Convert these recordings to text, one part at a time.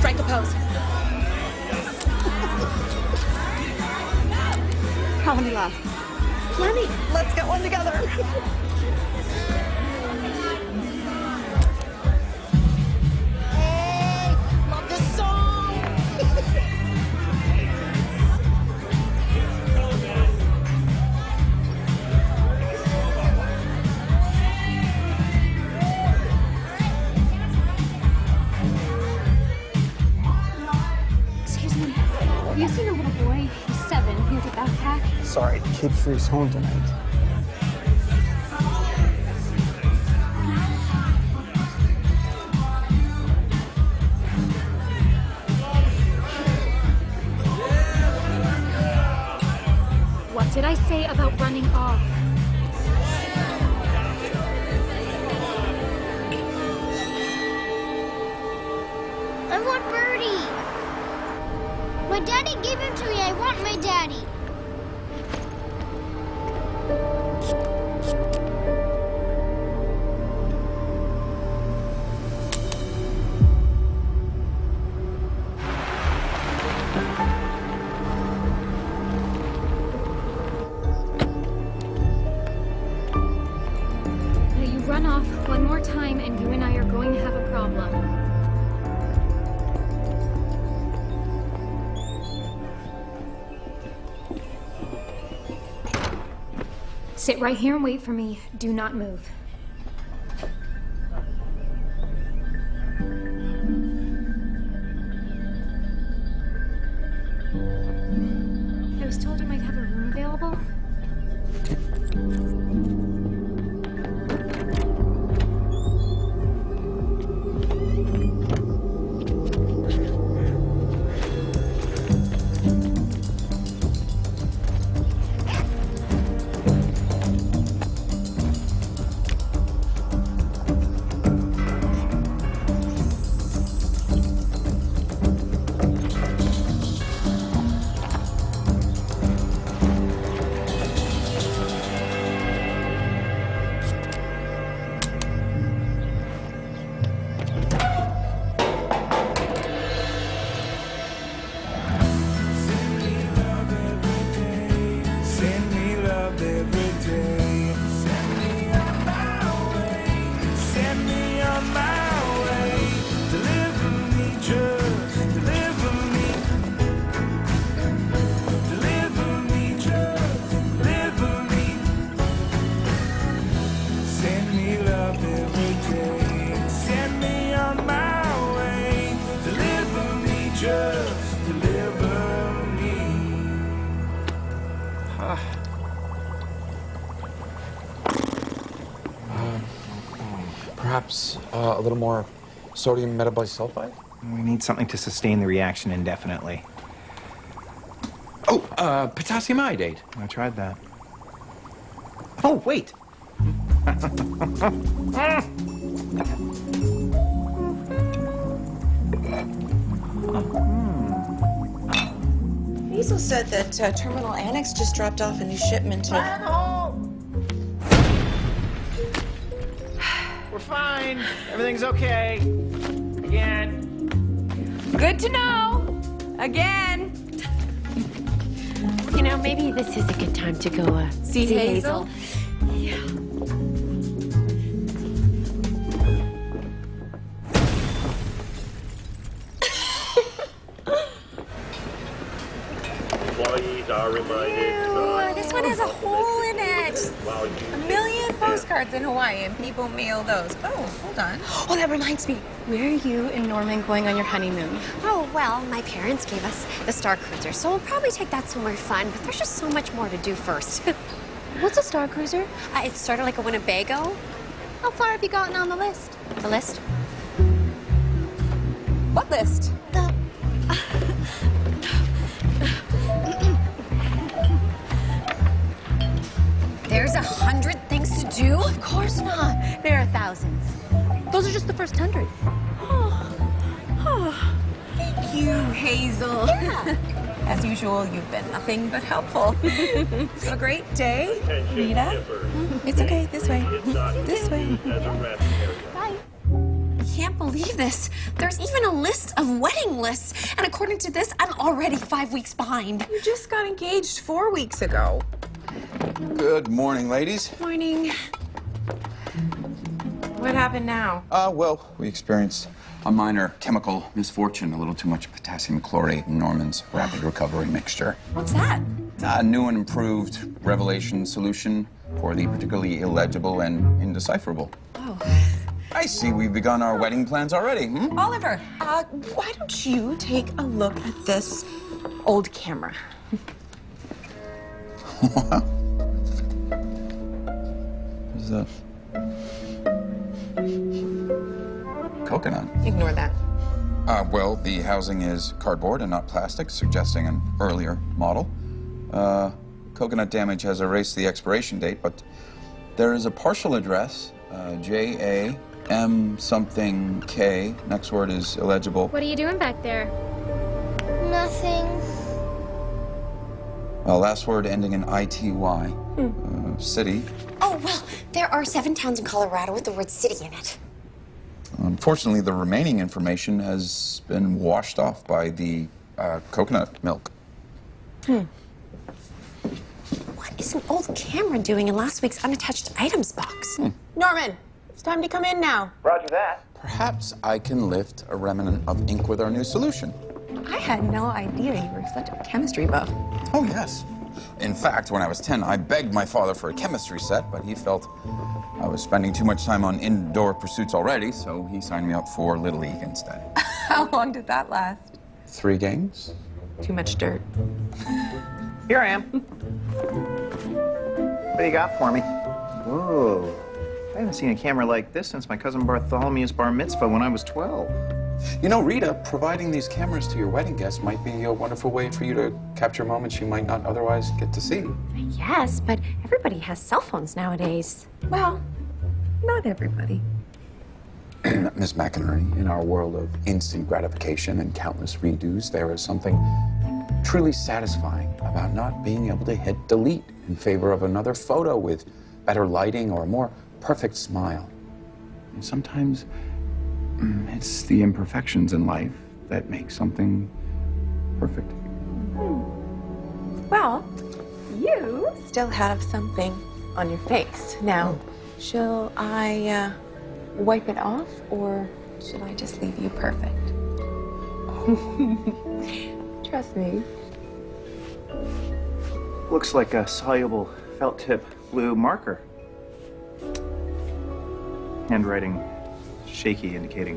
Strike a pose. How many left? Plenty. Let's get one together. Hey, love this song. Excuse me. Have you seen a little boy? He's 7. He has a backpack. Sorry, the kid free's home tonight. What did I say about running off? I want Birdie. My daddy gave him to me. I want my daddy. Now you run off one more time and you and I are going to have a problem. Sit right here and wait for me. Do not move. I was told you might have a room available. Perhaps a little more sodium metabisulfite? We need something to sustain the reaction indefinitely. Oh, potassium iodate. I tried that. Oh, wait! Hazel said that Terminal Annex just dropped off a new shipment of... We're fine. Everything's okay. Again. Good to know. Again. You know, maybe this is a good time to go see Hazel. Yeah. Employees are reminded. Ew, this one has a hole in it. A million postcards in Hawaii, and people mail those. Oh, hold on. Oh, that reminds me. Where are you and Norman going on your honeymoon? Oh, well, my parents gave us the Star Cruiser, so we'll probably take that somewhere fun, but there's just so much more to do first. What's a Star Cruiser? It's sort of like a Winnebago. How far have you gotten on the list? The list? What list? There's 100 things to do? Of course not. There are thousands. Those are just the first 100. Thank you, Hazel. Yeah. As usual, you've been nothing but helpful. Have a great day, Rita. It's okay. This way. This way. Bye. Can't can't believe this. There's even a list of wedding lists. And according to this, I'm already 5 weeks behind. You just got engaged 4 weeks ago. Good morning, ladies. Morning. What happened now? Well, we experienced a minor chemical misfortune, a little too much potassium chlorate in Norman's rapid recovery mixture. What's that? A new and improved revelation solution for the particularly illegible and indecipherable. Oh. I see we've begun our wedding plans already, hmm? Oliver, why don't you take a look at this old camera? What is that? Coconut. Ignore that. Well, the housing is cardboard and not plastic, suggesting an earlier model. Coconut damage has erased the expiration date, but there is a partial address, J-A-M something K. Next word is illegible. What are you doing back there? Nothing. Last word ending in I-T-Y. City. Oh, well, there are 7 towns in Colorado with the word city in it. Unfortunately, the remaining information has been washed off by the coconut milk. What is an old camera doing in last week's unattached items box? Norman, it's time to come in now. Roger that. Perhaps I can lift a remnant of ink with our new solution. I had no idea you were such a chemistry buff. Oh, yes. In fact, when I was 10, I begged my father for a chemistry set, but he felt I was spending too much time on indoor pursuits already, so he signed me up for Little League instead. How long did that last? 3 games? Too much dirt. Here I am. What do you got for me? Whoa. I haven't seen a camera like this since my cousin Bartholomew's bar mitzvah when I was 12. You know, Rita, providing these cameras to your wedding guests might be a wonderful way for you to capture moments you might not otherwise get to see. Yes, but everybody has cell phones nowadays. Well, not everybody. Miss McInerney, in our world of instant gratification and countless redos, there is something truly satisfying about not being able to hit delete in favor of another photo with better lighting or a more perfect smile. And sometimes it's the imperfections in life that make something perfect. Well, you still have something on your face. Now, shall I wipe it off, or should I just leave you perfect? Trust me. Looks like a soluble felt tip blue marker. Handwriting shaky, indicating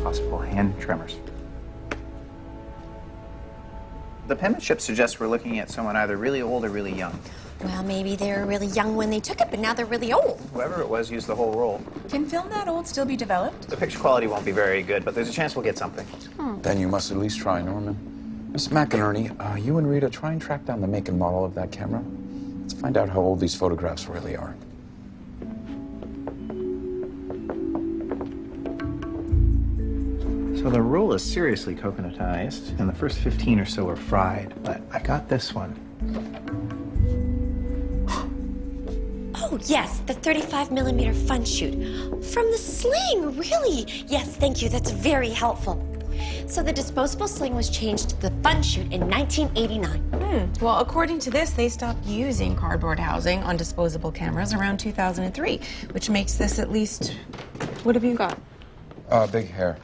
possible hand tremors. The penmanship suggests we're looking at someone either really old or really young. Well, maybe they were really young when they took it, but now they're really old. Whoever it was used the whole roll. Can film that old still be developed? The picture quality won't be very good, but there's a chance we'll get something. Then you must at least try, Norman. Miss McInerney, you and Rita try and track down the make and model of that camera. Let's find out how old these photographs really are. So the roll is seriously coconutized, and the first 15 or so are fried, but I got this one. Oh, yes, the 35mm fun shoot. From the sling, really? Yes, thank you, that's very helpful. So the disposable sling was changed to the fun shoot in 1989. Well, according to this, they stopped using cardboard housing on disposable cameras around 2003, which makes this at least... What have you got? Big hair.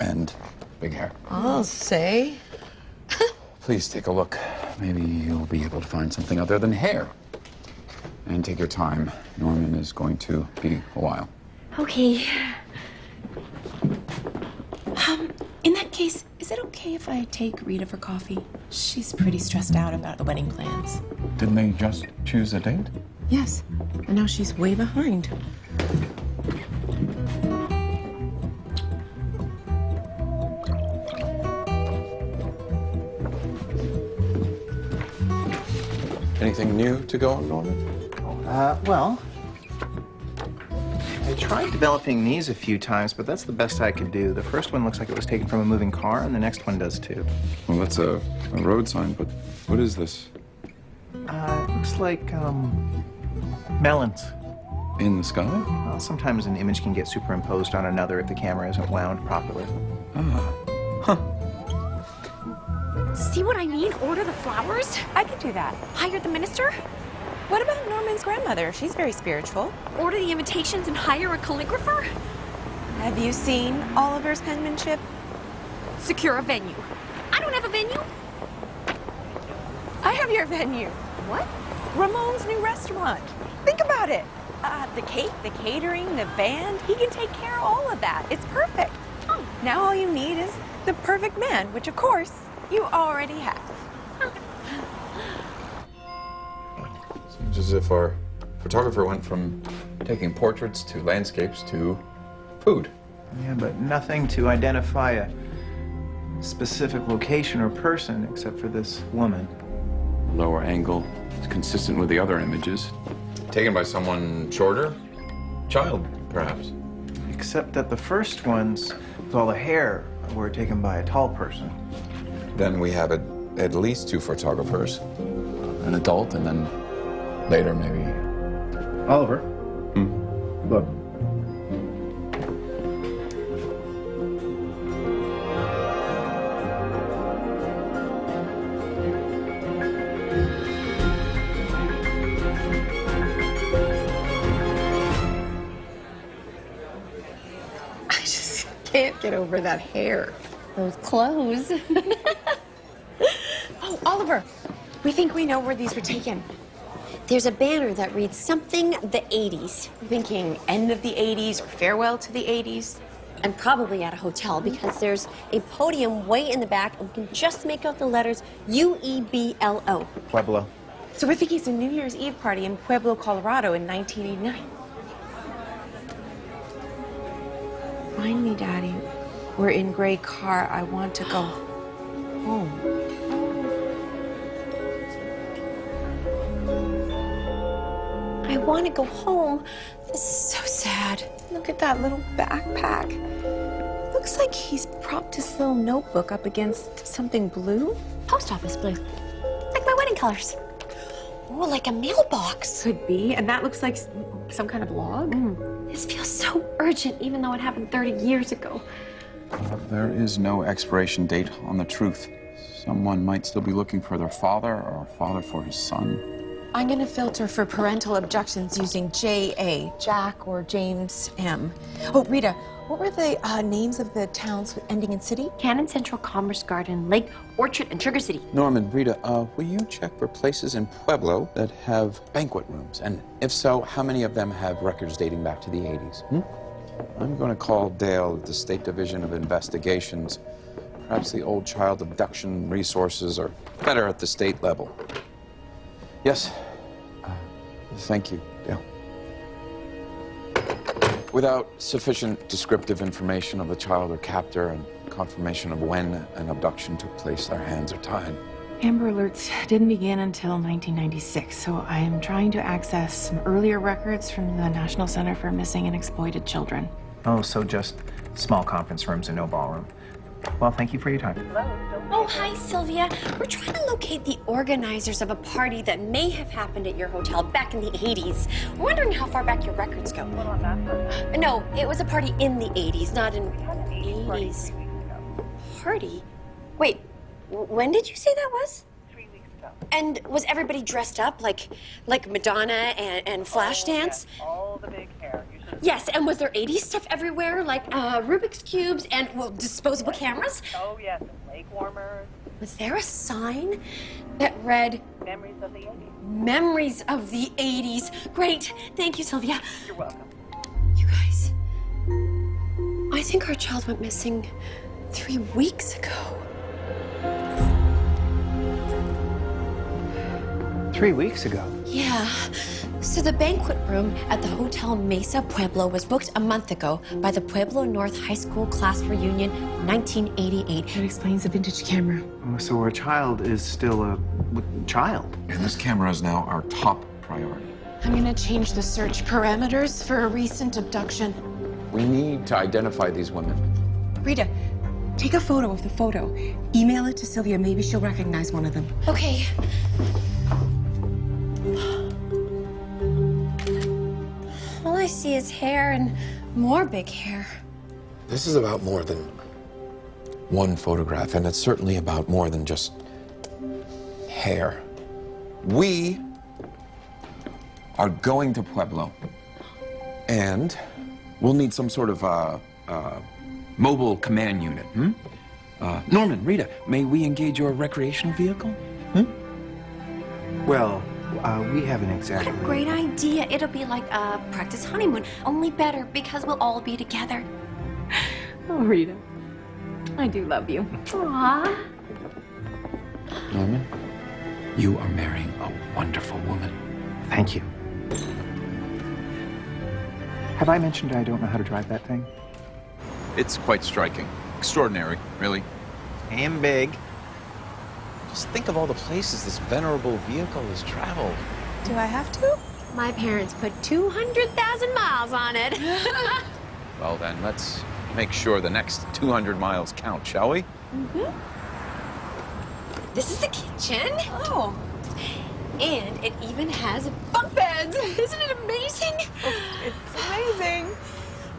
And big hair. I'll say. Please take a look. Maybe you'll be able to find something other than hair. And take your time. Norman is going to be a while. Okay. In that case, is it okay if I take Rita for coffee? She's pretty stressed out about the wedding plans. Didn't they just choose a date? Yes, and now she's way behind. Anything new to go on, Norman? Well, I tried developing these a few times, but that's the best I could do. The first one looks like it was taken from a moving car, and the next one does too. Well, that's a road sign, but what is this? It looks like, melons. In the sky? Well, sometimes an image can get superimposed on another if the camera isn't wound properly. See what I mean? Order the flowers? I could do that. Hire the minister? What about Norman's grandmother? She's very spiritual. Order the invitations and hire a calligrapher? Have you seen Oliver's penmanship? Secure a venue. I don't have a venue. I have your venue. What? Ramon's new restaurant. Think about it. The cake, the catering, the band. He can take care of all of that. It's perfect. Oh. Now all you need is the perfect man, which of course you already have. Seems as if our photographer went from taking portraits to landscapes to food. Yeah, but nothing to identify a specific location or person except for this woman. Lower angle is consistent with the other images. Taken by someone shorter? Child, perhaps. Except that the first ones, with all the hair, were taken by a tall person. Then we have at least 2 photographers. An adult and then later maybe... Oliver? Look. Can't get over that hair. Those clothes. Oh, Oliver, we think we know where these were taken. There's a banner that reads something the 80s. We're thinking end of the 80s or farewell to the 80s. And probably at a hotel because there's a podium way in the back and we can just make out the letters UEBLO. Pueblo. So we're thinking it's a New Year's Eve party in Pueblo, Colorado in 1989. Find me, Daddy. We're in gray car. I want to go home. I want to go home. This is so sad. Look at that little backpack. Looks like he's propped his little notebook up against something blue. Post office blue. Like my wedding colors. Or like a mailbox. Could be. And that looks like some kind of log. This feels so urgent, even though it happened 30 years ago. There is no expiration date on the truth. Someone might still be looking for their father or a father for his son. I'm going to filter for parental objections using J.A., Jack or James M. Oh, Rita, what were the names of the towns ending in city? Cannon Central, Commerce Garden, Lake Orchard, and Trigger City. Norman, Rita, will you check for places in Pueblo that have banquet rooms? And if so, how many of them have records dating back to the 80s? I'm going to call Dale at the State Division of Investigations. Perhaps the old child abduction resources are better at the state level. Yes. Thank you, Dale. Without sufficient descriptive information of the child or captor and confirmation of when an abduction took place, our hands are tied. Amber Alerts didn't begin until 1996, so I am trying to access some earlier records from the National Center for Missing and Exploited Children. Oh, so just small conference rooms and no ballroom. Well, thank you for your time. Oh, hi, Sylvia. We're trying to locate the organizers of a party that may have happened at your hotel back in the 80s. We're wondering how far back your records go. No, it was a party in the 80s, not an 80s party. Wait, when did you say that was? 3 weeks ago. And was everybody dressed up like Madonna and Flashdance? All the big hair. Yes, and was there 80s stuff everywhere, like Rubik's Cubes and, well, disposable cameras? Oh, yes, and leg warmers. Was there a sign that read... Memories of the 80s. Memories of the 80s. Great. Thank you, Sylvia. You're welcome. You guys, I think our child went missing 3 weeks ago. 3 weeks ago? Yeah. So the banquet room at the Hotel Mesa Pueblo was booked a month ago by the Pueblo North High School class reunion, 1988. That explains the vintage camera. So our child is still a child? And this camera is now our top priority. I'm gonna change the search parameters for a recent abduction. We need to identify these women. Rita, take a photo of the photo. Email it to Sylvia. Maybe she'll recognize one of them. Okay. Well, see is hair and more big hair. This is about more than one photograph, and it's certainly about more than just hair. We are going to Pueblo, and we'll need some sort of mobile command unit. Norman, Rita, may we engage your recreational vehicle? Well, we haven't exactly... What a great idea. It'll be like a practice honeymoon, only better because we'll all be together. Oh, Rita, I do love you. Aww. Norman, you are marrying a wonderful woman. Thank you. Have I mentioned I don't know how to drive that thing? It's quite striking. Extraordinary, really. And big. Just think of all the places this venerable vehicle has traveled. Do I have to? My parents put 200,000 miles on it. Well, then, let's make sure the next 200 miles count, shall we? This is the kitchen. Oh. And it even has bunk beds. Isn't it amazing? It's amazing.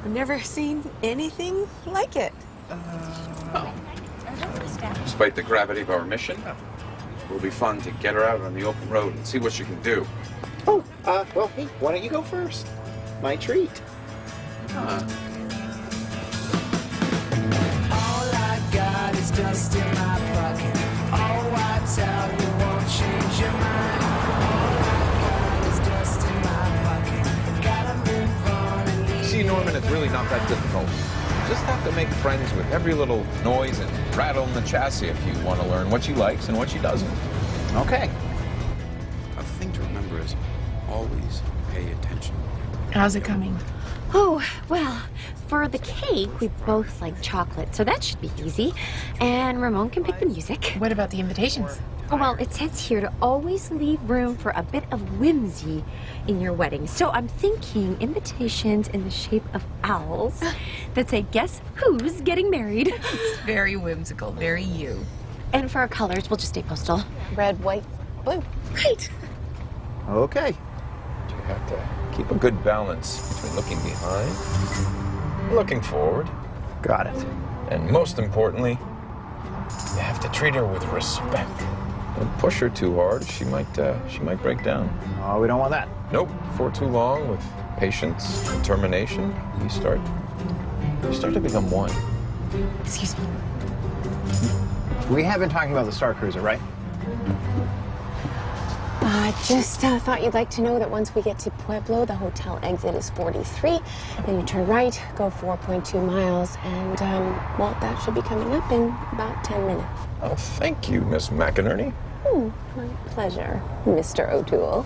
I've never seen anything like it. Despite the gravity of our mission, it will be fun to get her out on the open road and see what she can do. Oh, well, hey, why don't you go first? My treat. All I got is dust in my pocket. Oh, I tell you won't change your mind. All I got is dust in my pocket. Gotta move on and leave. See, Norman, it's really not that difficult. You just have to make friends with every little noise and rattle in the chassis if you want to learn what she likes and what she doesn't. Okay. A thing to remember is always pay attention. How's it coming? Oh, well, for the cake, we both like chocolate, so that should be easy. And Ramon can pick the music. What about the invitations? Oh, well, it says here to always leave room for a bit of whimsy in your wedding. So I'm thinking invitations in the shape of owls that say, guess who's getting married? It's very whimsical, very you. And for our colors, we'll just stay postal. Red, white, blue. Great. Okay. You have to keep a good balance between looking behind and looking forward. Got it. And most importantly, you have to treat her with respect. Don't push her too hard. She might break down. Oh, we don't want that. Nope. For too long, with patience, determination, you start to become one. Excuse me. We have been talking about the Star Cruiser, right? Just thought you'd like to know that once we get to Pueblo, the hotel exit is 43. Then you turn right, go 4.2 miles, and, well, that should be coming up in about 10 minutes. Oh, thank you, Miss McInerney. My pleasure, Mr. O'Toole.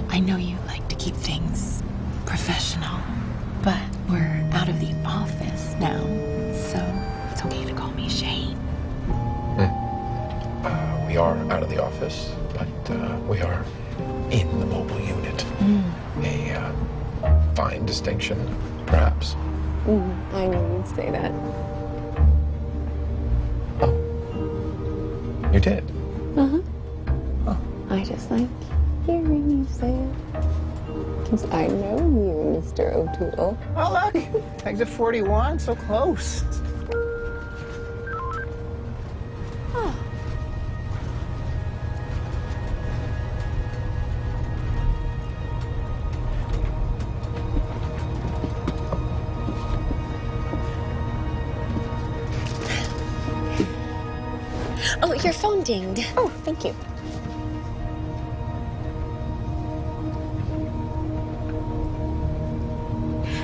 I know you like to keep things professional, but we're out of the office now, so it's okay to call me Shane. We are out of the office, but we are in the mobile unit. A fine distinction, perhaps. I knew you'd say that. You did? I just like hearing you say it. Because I know you, Mr. O'Toole. Oh, look. Exit 41, so close. Oh, your phone dinged. Oh, thank you.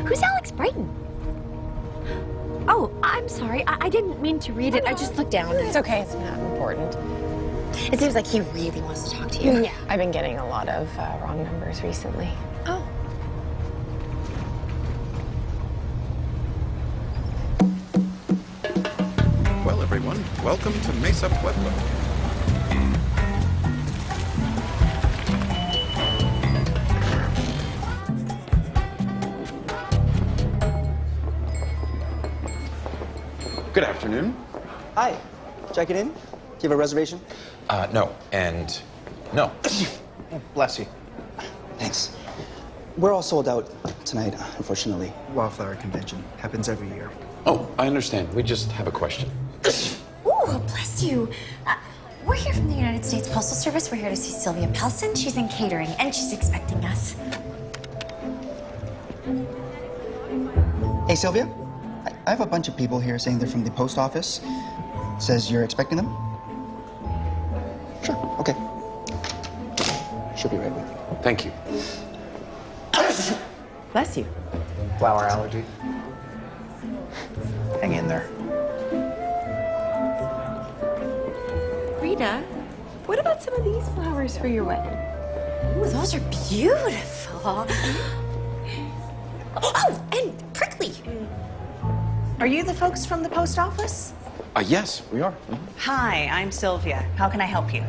Who's Alex Brighton? Oh, I'm sorry. I didn't mean to read it. I just looked down. It's okay, it's not important. It seems like he really wants to talk to you. Yeah, I've been getting a lot of wrong numbers recently. Oh. Well, everyone, welcome to Mesa Pueblo. Good afternoon. Hi. Check it in. Do you have a reservation? No, and no. Bless you. Thanks. We're all sold out tonight, unfortunately. Wildflower convention happens every year. Oh, I understand. We just have a question. Ooh, bless you. We're here from the United States Postal Service. We're here to see Sylvia Pelson. She's in catering, and she's expecting us. Hey, Sylvia. I have a bunch of people here saying they're from the post office. Says you're expecting them? Sure, okay. She'll be right with you. Thank you. Bless you. Flower allergy. Hang in there. Rita, what about some of these flowers for your wedding? Ooh, those are beautiful. Oh, and prickly. Are you the folks from the post office? Yes, we are. Hi, I'm Sylvia. How can I help you?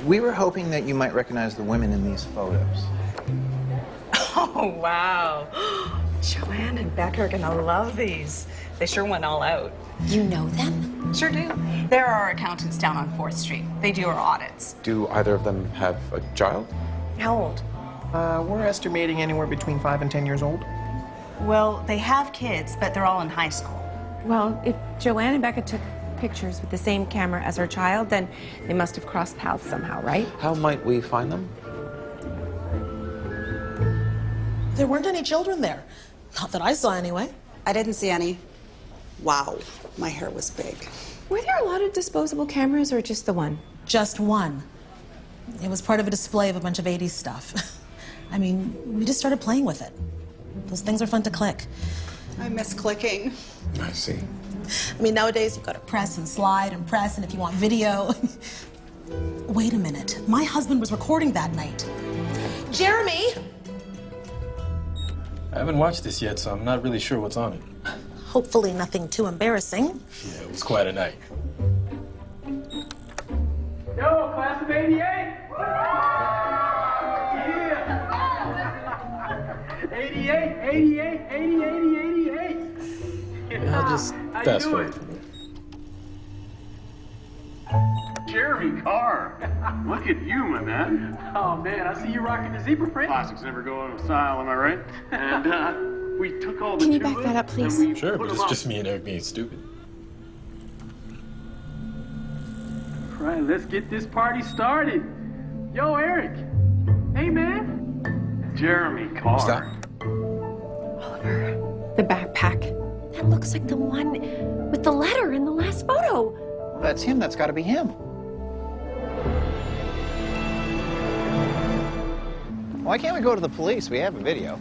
We were hoping that you might recognize the women in these photos. Oh, wow. Joanne and Becca are gonna love these. They sure went all out. You know them? Sure do. They're our accountants down on 4th Street. They do our audits. Do either of them have a child? How old? We're estimating anywhere between 5 and 10 years old. Well, they have kids, but they're all in high school. Well, if Joanne and Becca took pictures with the same camera as her child, then they must have crossed paths somehow, right? How might we find them? There weren't any children there. Not that I saw anyway. I didn't see any. Wow, my hair was big. Were there a lot of disposable cameras or just the one? Just one. It was part of a display of a bunch of 80s stuff. I mean, we just started playing with it. Those things are fun to click. I miss clicking. I see. I mean, nowadays you've got to press and slide and press, and if you want video. Wait a minute. My husband was recording that night. Jeremy! I haven't watched this yet, so I'm not really sure what's on it. Hopefully nothing too embarrassing. Yeah, it was quite a night. Yo, class of 88! Yeah! 88, 88, 80, 80, 88! Yeah, I'll just fast forward. Jeremy Carr, look at you, my man. Oh man, I see you rocking the zebra print. Classics never go out of style, am I right? And we took all the Can you back that up, please? Sure, but it's just me and Eric being stupid. All right, let's get this party started. Yo, Eric. Hey, man. Jeremy Carr. Stop. Oliver, the backpack. That looks like the one with the letter in the last photo. Well, that's him. That's got to be him. Why can't we go to the police? We have a video.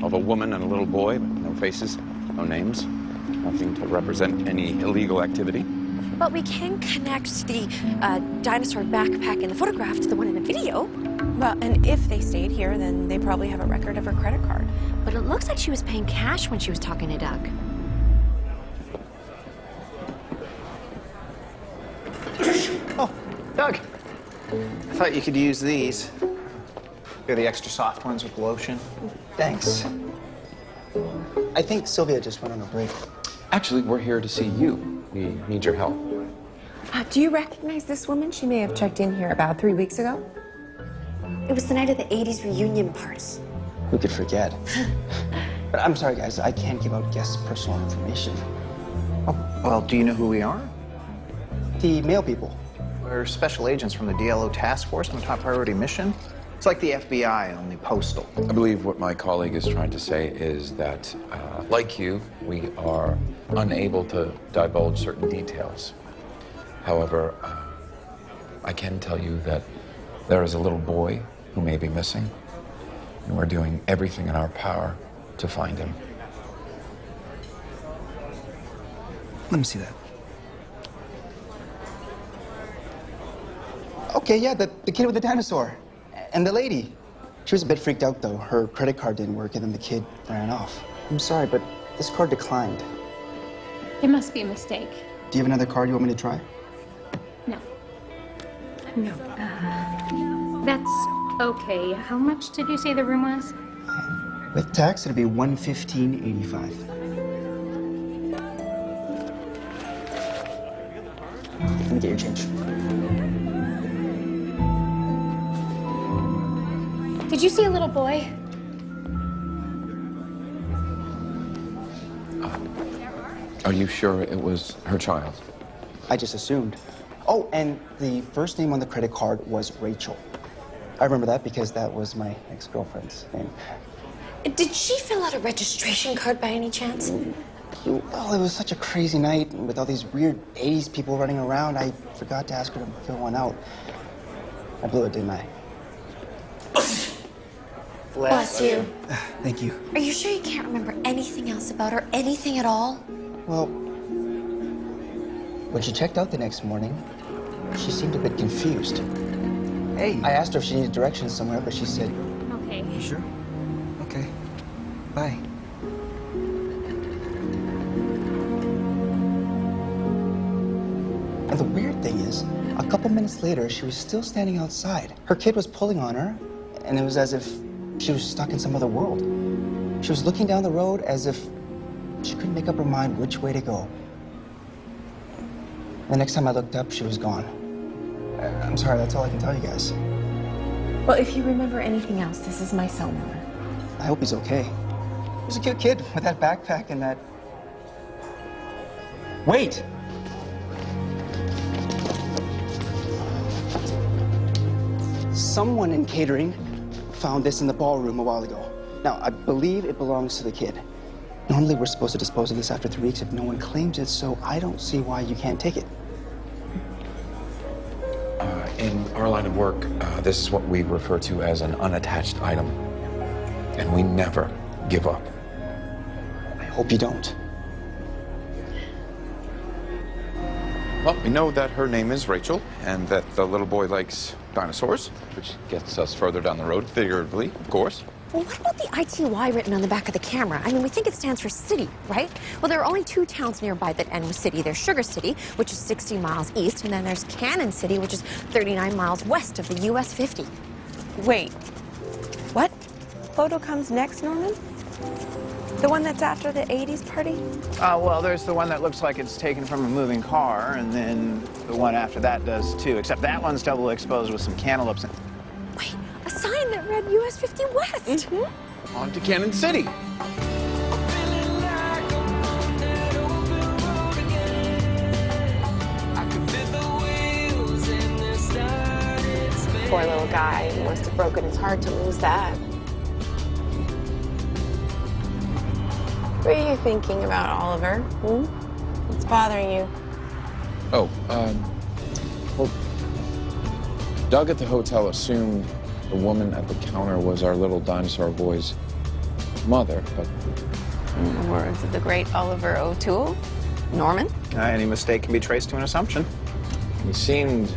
Of a woman and a little boy, but no faces, no names, nothing to represent any illegal activity. But we can connect the dinosaur backpack in the photograph to the one in the video. Well, and if they stayed here, then they probably have a record of her credit card. But it looks like she was paying cash when she was talking to Doug. Oh, Doug. I thought you could use these. They're the extra soft ones with lotion. Thanks. I think Sylvia just went on a break. Actually, we're here to see you. We need your help. Do you recognize this woman? She may have checked in here about 3 weeks ago. It was the night of the 80s reunion party. Who could forget? But I'm sorry, guys. I can't give out guests' personal information. Oh, well, do you know who we are? The mail people. We're special agents from the DLO task force on a top priority mission. It's like the FBI, only postal. I believe what my colleague is trying to say is that, like you, we are unable to divulge certain details. However, I can tell you that there is a little boy who may be missing, and we're doing everything in our power to find him. Let me see that. Okay, yeah, the kid with the dinosaur. And the lady. She was a bit freaked out, though. Her credit card didn't work, and then the kid ran off. I'm sorry, but this card declined. It must be a mistake. Do you have another card you want me to try? No. No. That's okay. How much did you say the room was? With tax, it'll be $115.85. Let me get your change. Did you see a little boy? Are you sure it was her child? I just assumed. Oh, and the first name on the credit card was Rachel. I remember that because that was my ex-girlfriend's name. Did she fill out a registration card by any chance? Well, it was such a crazy night with all these weird 80s people running around. I forgot to ask her to fill one out. I blew it, didn't I? Bless you. Thank you. Are you sure you can't remember anything else about her? Anything at all? Well, when she checked out the next morning, she seemed a bit confused. Hey. I asked her if she needed directions somewhere, but she said... Okay. You sure? Okay. Bye. And the weird thing is, a couple minutes later, she was still standing outside. Her kid was pulling on her, and it was as if she was stuck in some other world. She was looking down the road as if she couldn't make up her mind which way to go. The next time I looked up, she was gone. I'm sorry, that's all I can tell you guys. Well, if you remember anything else, this is my cell number. I hope he's okay. He was a cute kid with that backpack and that... Wait! Someone in catering found this in the ballroom a while ago. Now, I believe it belongs to the kid. Normally, we're supposed to dispose of this after 3 weeks if no one claims it, so I don't see why you can't take it. In our line of work, this is what we refer to as an unattached item. And we never give up. I hope you don't. Well, we know that her name is Rachel, and that the little boy likes dinosaurs, which gets us further down the road, figuratively, of course. Well, what about the ITY written on the back of the camera? I mean, we think it stands for city, right? Well, there are only 2 towns nearby that end with city. There's Sugar City, which is 60 miles east, and then there's Cannon City, which is 39 miles west of the US 50. Wait, what photo comes next, Norman? The one that's after the 80s party? Well, there's the one that looks like it's taken from a moving car, and then the one after that does too, except that one's double exposed with some cantaloupes in. Wait, a sign that read US 50 West. Mm-hmm. On to Cannon City. Poor little guy. He must have broken his heart to lose that. What are you thinking about, Oliver? What's bothering you? Oh, well, Doug at the hotel assumed the woman at the counter was our little dinosaur boy's mother, but... In the words of the great Oliver O'Toole, Norman? Any mistake can be traced to an assumption. He seemed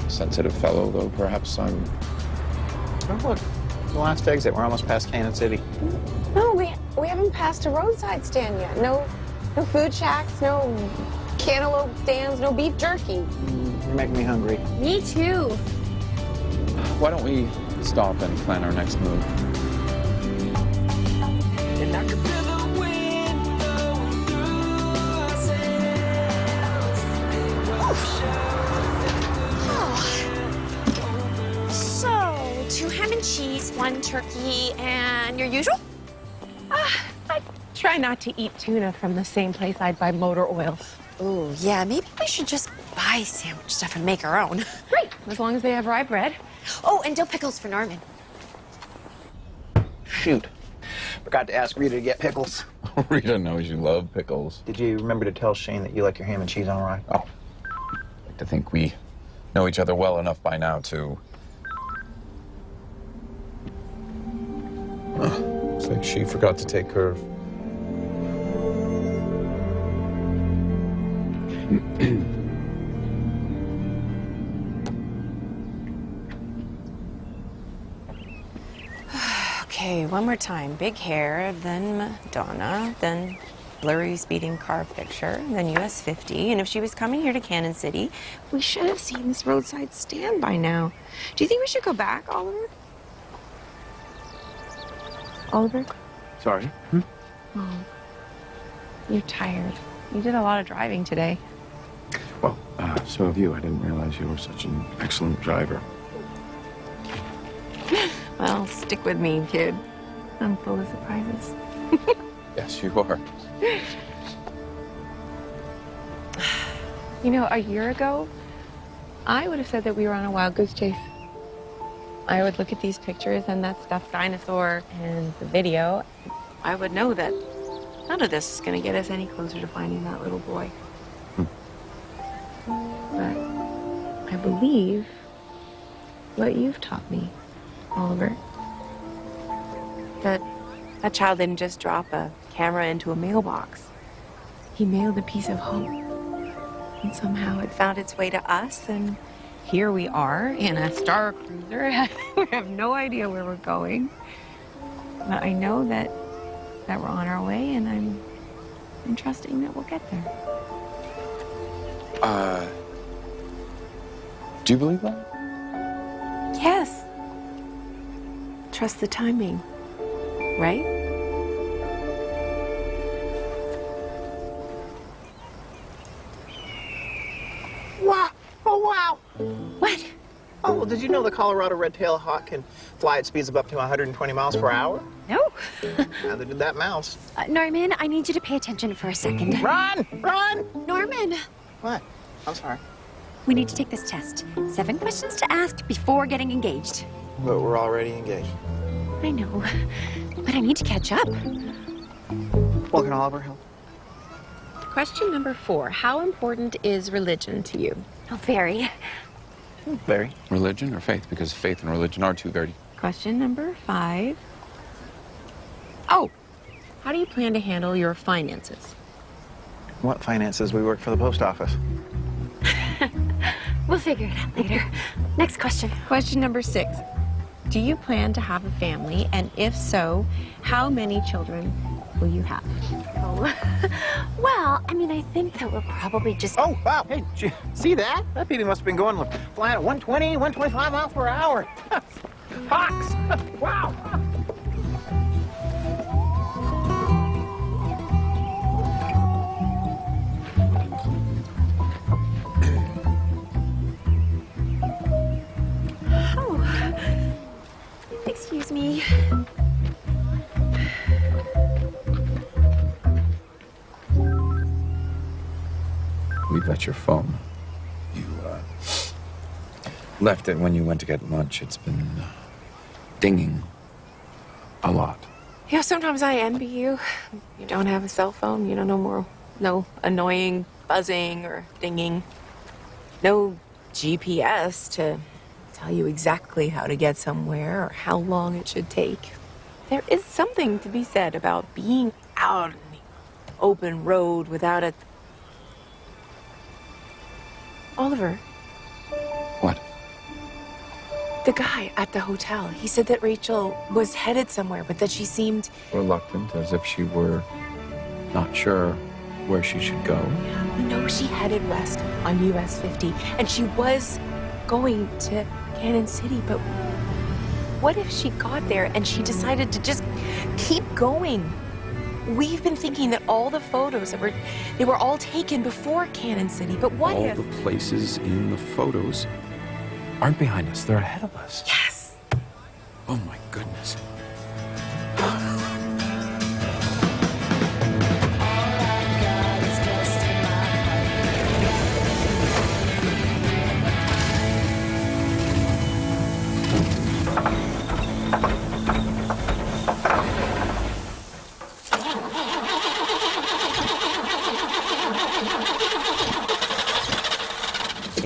a sensitive fellow, though perhaps I'm... Oh, look, the last exit. We're almost past Cannon City. No, we haven't passed a roadside stand yet. No food shacks, no cantaloupe stands, no beef jerky. You're making me hungry. Me too. Why don't we stop and plan our next move? And I can feel the wind blowing through our So, 2 ham and cheese, 1 turkey, and your usual? I try not to eat tuna from the same place I'd buy motor oils. Ooh, yeah, maybe we should just buy sandwich stuff and make our own. Great, as long as they have rye bread. Oh, and dill pickles for Norman. Shoot. Forgot to ask Rita to get pickles. Rita knows you love pickles. Did you remember to tell Shane that you like your ham and cheese on rye? Oh, I like to think we know each other well enough by now to... Looks like she forgot to take her... Okay, one more time. Big hair, then Madonna, then blurry speeding car picture, then US 50. And if she was coming here to Cannon City, we should have seen this roadside stand by now. Do you think we should go back, Oliver? Oliver? Sorry? Oh, you're tired. You did a lot of driving today. Well, so have you. I didn't realize you were such an excellent driver. Well, stick with me, kid. I'm full of surprises. Yes, you are. You know, a year ago, I would have said that we were on a wild goose chase. I would look at these pictures and that stuffed dinosaur and the video. I would know that none of this is going to get us any closer to finding that little boy. But I believe what you've taught me, Oliver. That child didn't just drop a camera into a mailbox. He mailed a piece of hope. And somehow it found its way to us, and here we are in a Star Cruiser. We have no idea where we're going. But I know that we're on our way, and I'm trusting that we'll get there. Do you believe that? Yes. Trust the timing, right? Wow! Oh, wow! What? Oh, well, did you know the Colorado red-tailed hawk can fly at speeds of up to 120 miles per hour? No. Neither did that mouse. Norman, I need you to pay attention for a second. Run! Run! Norman! What? I'm sorry. We need to take this test. 7 questions to ask before getting engaged. But we're already engaged. I know, but I need to catch up. Well, can Oliver help? Question number 4. How important is religion to you? Oh, very. Very. Religion or faith? Because faith and religion are two very... Question number 5. Oh, how do you plan to handle your finances? What finances? We work for the post office. We'll figure it out later. Next question. Question number 6. Do you plan to have a family? And if so, how many children will you have? Oh, well, I mean, I think that we'll probably just... Oh, wow. Hey, see that? That baby must have been going flying at 120, 125 miles per hour. Hawks! Wow! Excuse me. We've got your phone. You, left it when you went to get lunch. It's been dinging a lot. You know, sometimes I envy you. You don't have a cell phone. You don't know no annoying buzzing or dinging. No GPS to tell you exactly how to get somewhere or how long it should take. There is something to be said about being out in the open road without a... Oliver. What? The guy at the hotel. He said that Rachel was headed somewhere, but that she seemed... Reluctant, as if she were not sure where she should go. We know she headed west on US 50, and she was going to Cannon City, but what if she got there and she decided to just keep going? We've been thinking that all the photos they were all taken before Cannon City, but what if... All the places in the photos aren't behind us, they're ahead of us. Yes! Oh my goodness.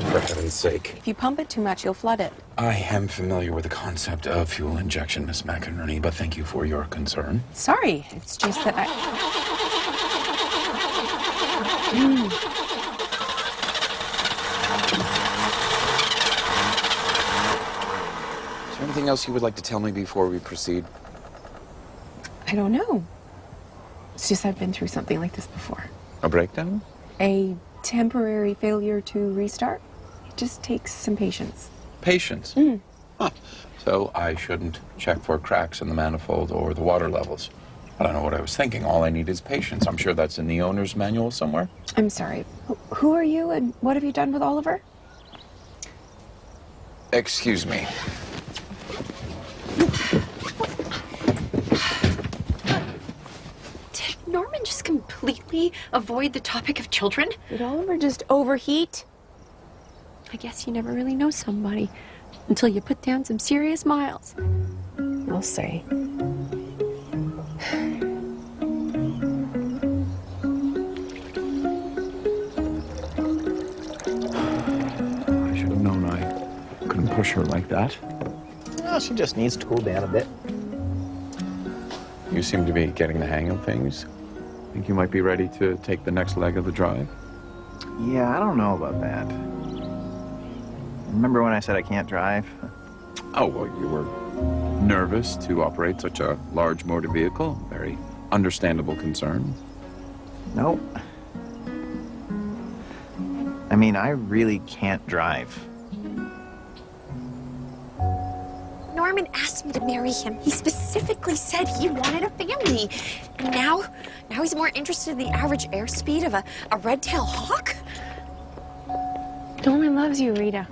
For heaven's sake. If you pump it too much, you'll flood it. I am familiar with the concept of fuel injection, Miss McInerney, but thank you for your concern. Sorry, it's just that I... Is there anything else you would like to tell me before we proceed? I don't know. It's just I've been through something like this before. A breakdown? A temporary failure to restart. It just takes some patience. Patience? Huh. So I shouldn't check for cracks in the manifold or the water levels. I don't know what I was thinking. All I need is patience. I'm sure that's in the owner's manual somewhere. I'm sorry. Who are you and what have you done with Oliver? Excuse me. Norman just completely avoid the topic of children? Did Oliver just overheat? I guess you never really know somebody until you put down some serious miles. I'll say. I should have known I couldn't push her like that. Well, she just needs to cool down a bit. You seem to be getting the hang of things. Think you might be ready to take the next leg of the drive? Yeah, I don't know about that. Remember when I said I can't drive? Oh, well, you were nervous to operate such a large motor vehicle. Very understandable concern. Nope. I mean, I really can't drive. Norman asked me to marry him. He specifically said he wanted a family. And now he's more interested in the average airspeed of a red-tailed hawk? Norman loves you, Rita.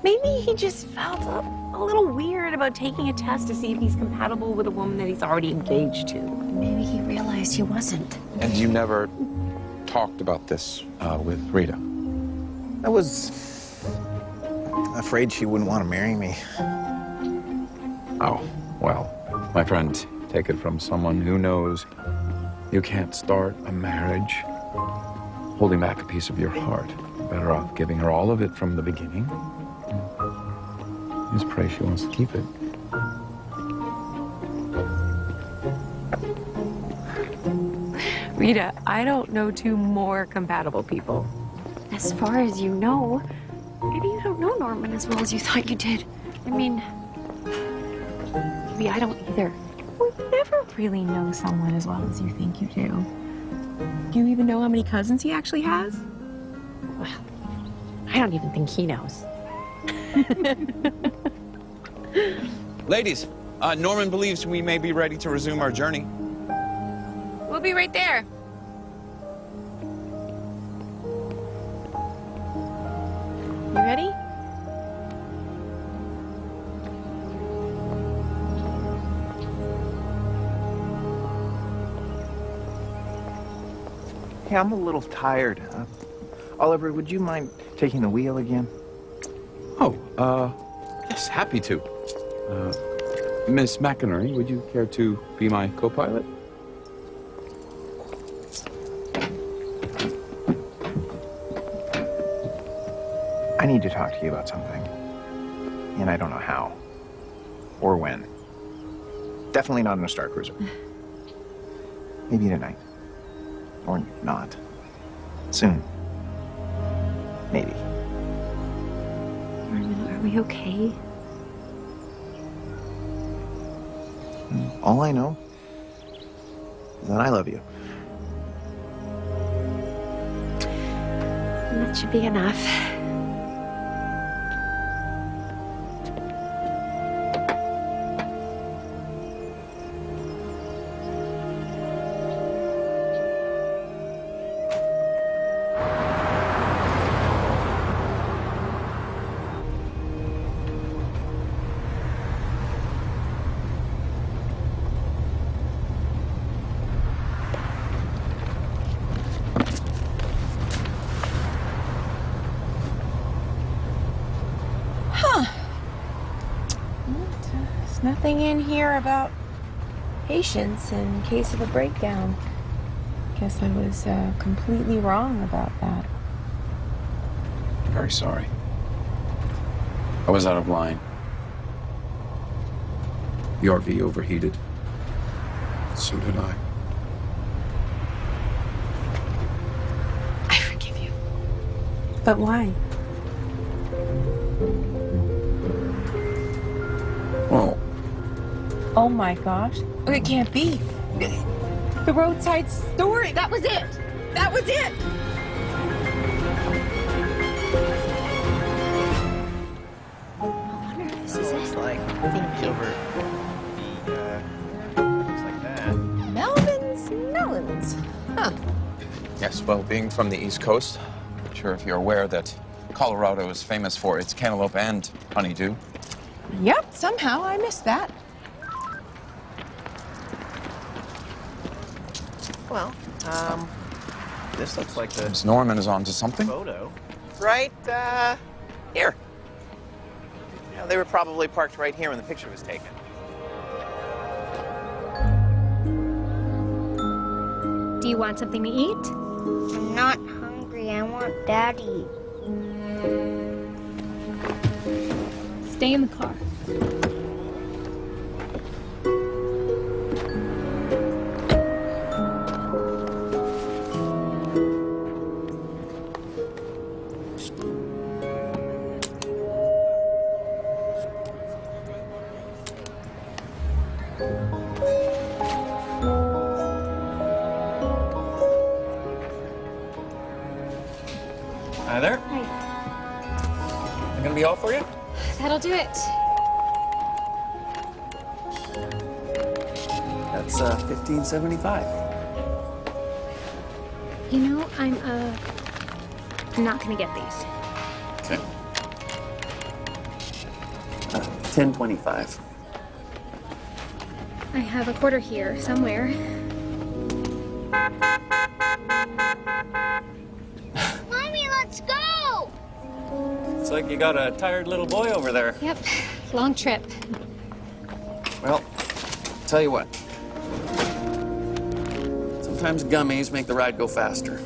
Maybe he just felt a little weird about taking a test to see if he's compatible with a woman that he's already engaged to. Maybe he realized he wasn't. And you never talked about this with Rita? I was afraid she wouldn't want to marry me. Oh, well, my friend, take it from someone who knows you can't start a marriage holding back a piece of your heart. You're better off giving her all of it from the beginning. Just pray she wants to keep it. Rita, I don't know two more compatible people. As far as you know, maybe you don't know Norman as well as you thought you did. I mean, maybe I don't either. We never really know someone as well as you think you do. Do you even know how many cousins he actually has? Well, I don't even think he knows. Ladies, Norman believes we may be ready to resume our journey. We'll be right there. You ready? Hey, I'm a little tired. Oliver, would you mind taking the wheel again? Oh, yes, happy to. Miss McInerney, would you care to be my co-pilot? I need to talk to you about something. And I don't know how. Or when. Definitely not in a Star Cruiser. Maybe tonight. Or not. Soon. Maybe. Are we okay? All I know is that I love you. That should be enough. Nothing in here about patience in case of a breakdown. Guess I was completely wrong about that. I'm very sorry. I was out of line. The RV overheated. So did I. I forgive you. But why? Well, oh my gosh. It can't be. The roadside story. That was it. That was it. I wonder if this is it. Like, Thank you. over things like that. Melvin's melons. Huh. Yes, well, being from the East Coast, I'm sure if you're aware that Colorado is famous for its cantaloupe and honeydew. Yep, somehow I missed that. Well, this looks like the Miss Norman is onto something. photo. Right, here. Yeah, they were probably parked right here when the picture was taken. Do you want something to eat? I'm not hungry. I want Daddy. Stay in the car. Hi there. Hi. I'm gonna be all for you. That'll do it. That's $15.75. You know, I'm not gonna get these. Okay. $10.25. I have a quarter here somewhere. Mommy, let's go! Looks like you got a tired little boy over there. Yep, long trip. Well, tell you what. Sometimes gummies make the ride go faster.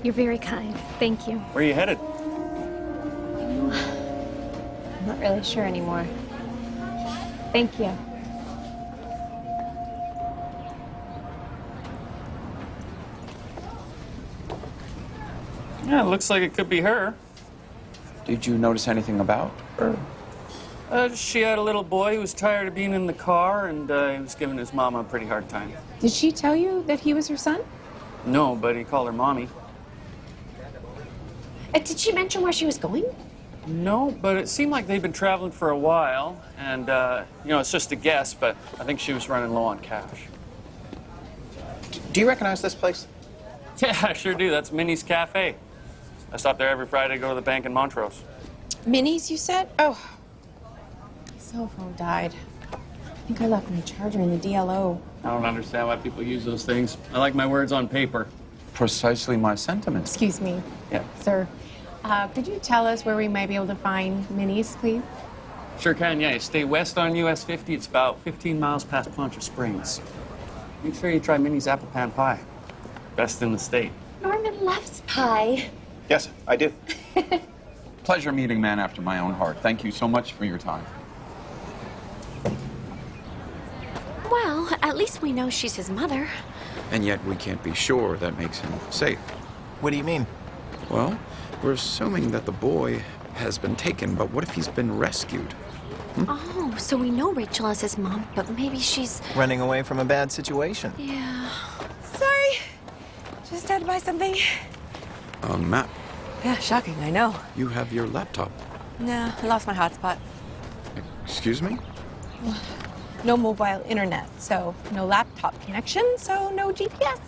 You're very kind. Thank you. Where are you headed? I'm not really sure anymore. Thank you. Yeah, it looks like it could be her. Did you notice anything about her? She had a little boy who was tired of being in the car, and he was giving his mama a pretty hard time. Did she tell you that he was her son? No, but he called her mommy. Did she mention where she was going? No, but it seemed like they'd been traveling for a while, and, you know, it's just a guess, but I think she was running low on cash. Do you recognize this place? Yeah, I sure do. That's Minnie's Cafe. I stop there every Friday to go to the bank in Montrose. Minnie's, you said? Oh, my cell phone died. I think I left my charger in the DLO. I don't understand why people use those things. I like my words on paper. Precisely my sentiments. Excuse me, Yeah. sir. Could you tell us where we might be able to find Minnie's, please? Sure can, yeah. You stay west on US 50. It's about 15 miles past Poncha Springs. Make sure you try Minnie's apple pan pie. Best in the state. Norman loves pie. Yes, I do. Pleasure meeting man after my own heart. Thank you so much for your time. Well, at least we know she's his mother. And yet we can't be sure that makes him safe. What do you mean? Well, we're assuming that the boy has been taken, but what if he's been rescued? Oh, so we know Rachel is his mom, but maybe she's... Running away from a bad situation. Yeah. Sorry. Just had to buy something. A map. Yeah, shocking, I know. You have your laptop. No, I lost my hotspot. Excuse me? No mobile internet, so no laptop connection, so no GPS.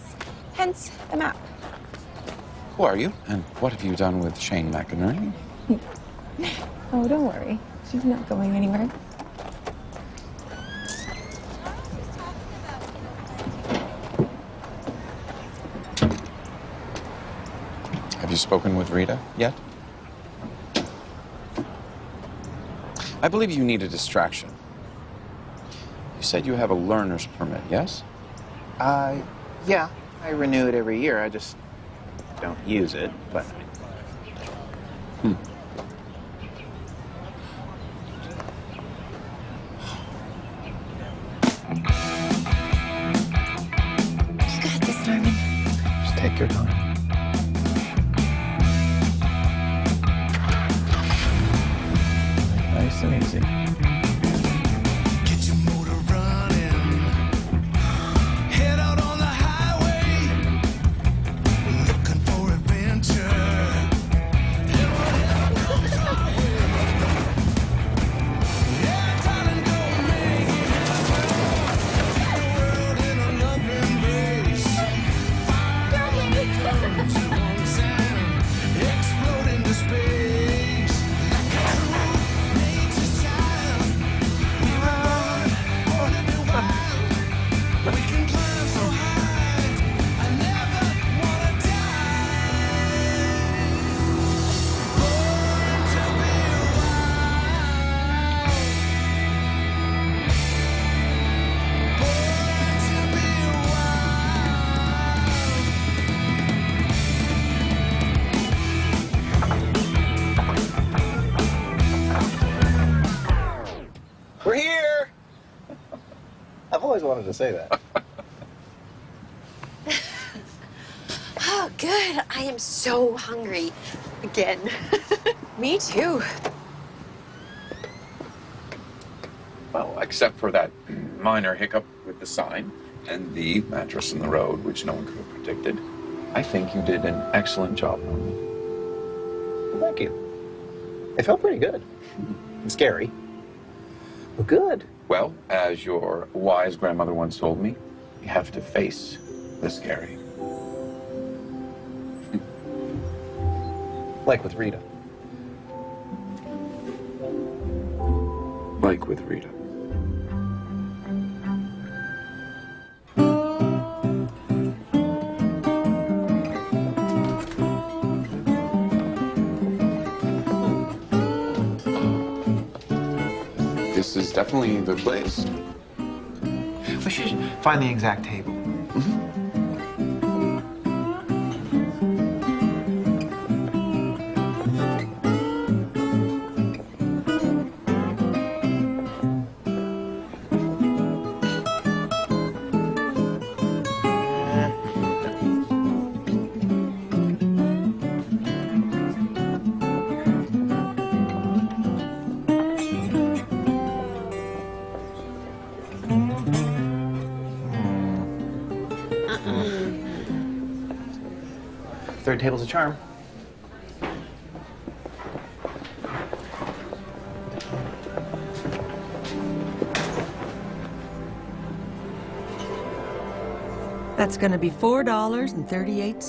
Hence the map. Who are you? And what have you done with Shane McInerney? Oh, don't worry. She's not going anywhere. Have you spoken with Rita yet? I believe you need a distraction. You said you have a learner's permit, yes? Yeah. I renew it every year. I just don't use it, but... You got this, Norman. Just take your time. Nice and easy. Get your motor running. Head out on the highway. Looking for adventure. And whatever comes our way. Yeah, darling, go make it happen. Take the world in a loving embrace. Find wanted to say that. Oh, good. I am so hungry. Again. Me too. Well, except for that minor hiccup with the sign and the mattress in the road, which no one could have predicted, I think you did an excellent job, Norman. Well, thank you. It felt pretty good. Scary. But good. Well, as your wise grandmother once told me, you have to face the scary. Like with Rita. Like with Rita. This is definitely the place. We should find the exact table. Third table's a charm. That's going to be $4.38.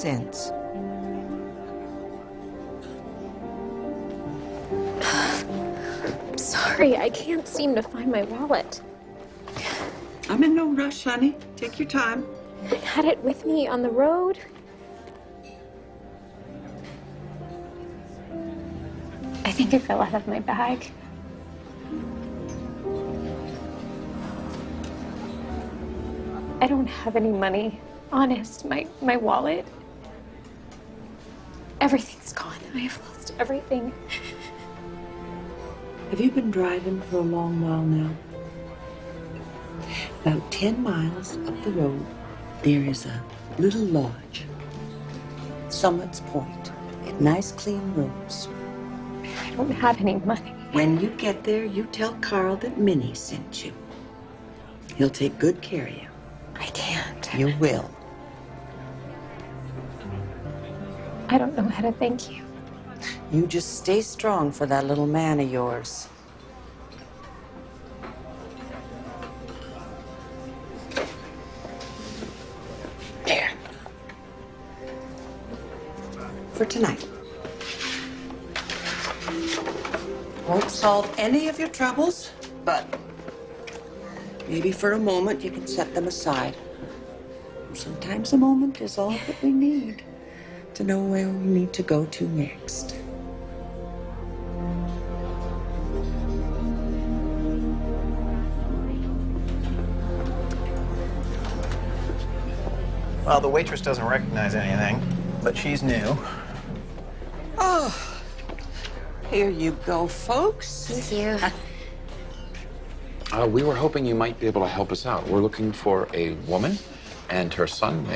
Sorry, I can't seem to find my wallet. I'm in no rush, honey. Take your time. I had it with me on the road. I think it fell out of my bag. I don't have any money. Honest, my wallet. Everything's gone. I have lost everything. Have you been driving for a long while now? About 10 miles up the road, there is a little lodge. Summit's Point. Nice clean rooms. I don't have any money. When you get there, you tell Carl that Minnie sent you. He'll take good care of you. I can't. You will. I don't know how to thank you. You just stay strong for that little man of yours. There. For tonight. Won't solve any of your troubles, but maybe for a moment you can set them aside. Sometimes a moment is all that we need to know where we need to go to next. Well, the waitress doesn't recognize anything, but she's new. Oh, here you go, folks. Thank you. We were hoping you might be able to help us out. We're looking for a woman and her son.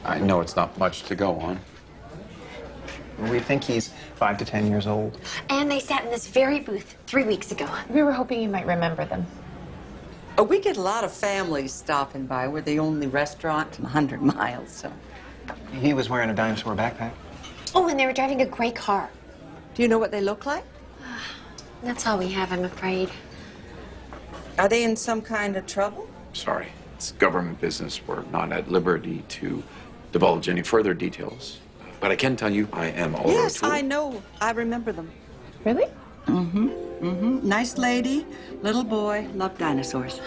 I know it's not much to go on. We think he's 5 to 10 years old. And they sat in this very booth 3 weeks ago. We were hoping you might remember them. Oh, we get a lot of families stopping by. We're the only restaurant in 100 miles, so. He was wearing a dinosaur backpack. Oh, and they were driving a gray car. Do you know what they look like? That's all we have, I'm afraid. Are they in some kind of trouble? Sorry, it's government business. We're not at liberty to divulge any further details. But I can tell you I am Oliver Yes, Toole. I know. I remember them. Really? Nice lady, little boy, loved dinosaurs.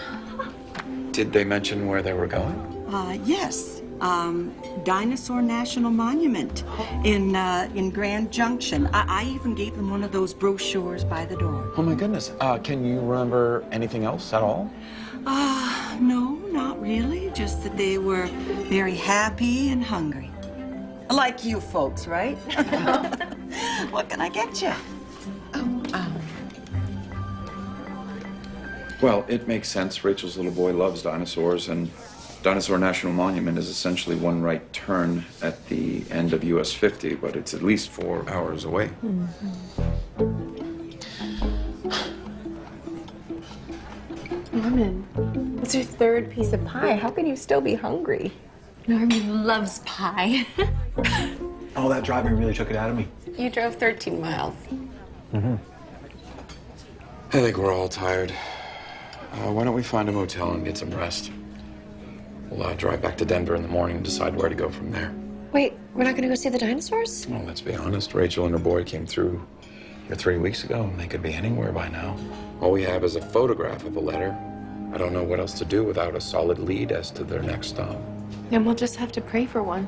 Did they mention where they were going? Yes. Dinosaur National Monument in Grand Junction. I even gave them one of those brochures by the door. Oh my goodness. Can you remember anything else at all? No, not really. Just that they were very happy and hungry. Like you folks, right? What can I get you? Well, it makes sense. Rachel's little boy loves dinosaurs, and Dinosaur National Monument is essentially one right turn at the end of US 50, but it's at least 4 hours away. Norman, it's your third piece of pie. How can you still be hungry? Norman loves pie. All that driving really took it out of me. You drove 13 miles. I think we're all tired. Why don't we find a motel and get some rest? We'll drive back to Denver in the morning and decide where to go from there. Wait, we're not gonna go see the dinosaurs? Well, let's be honest. Rachel and her boy came through here 3 weeks ago, and they could be anywhere by now. All we have is a photograph of a letter. I don't know what else to do without a solid lead as to their next stop. Then we'll just have to pray for one.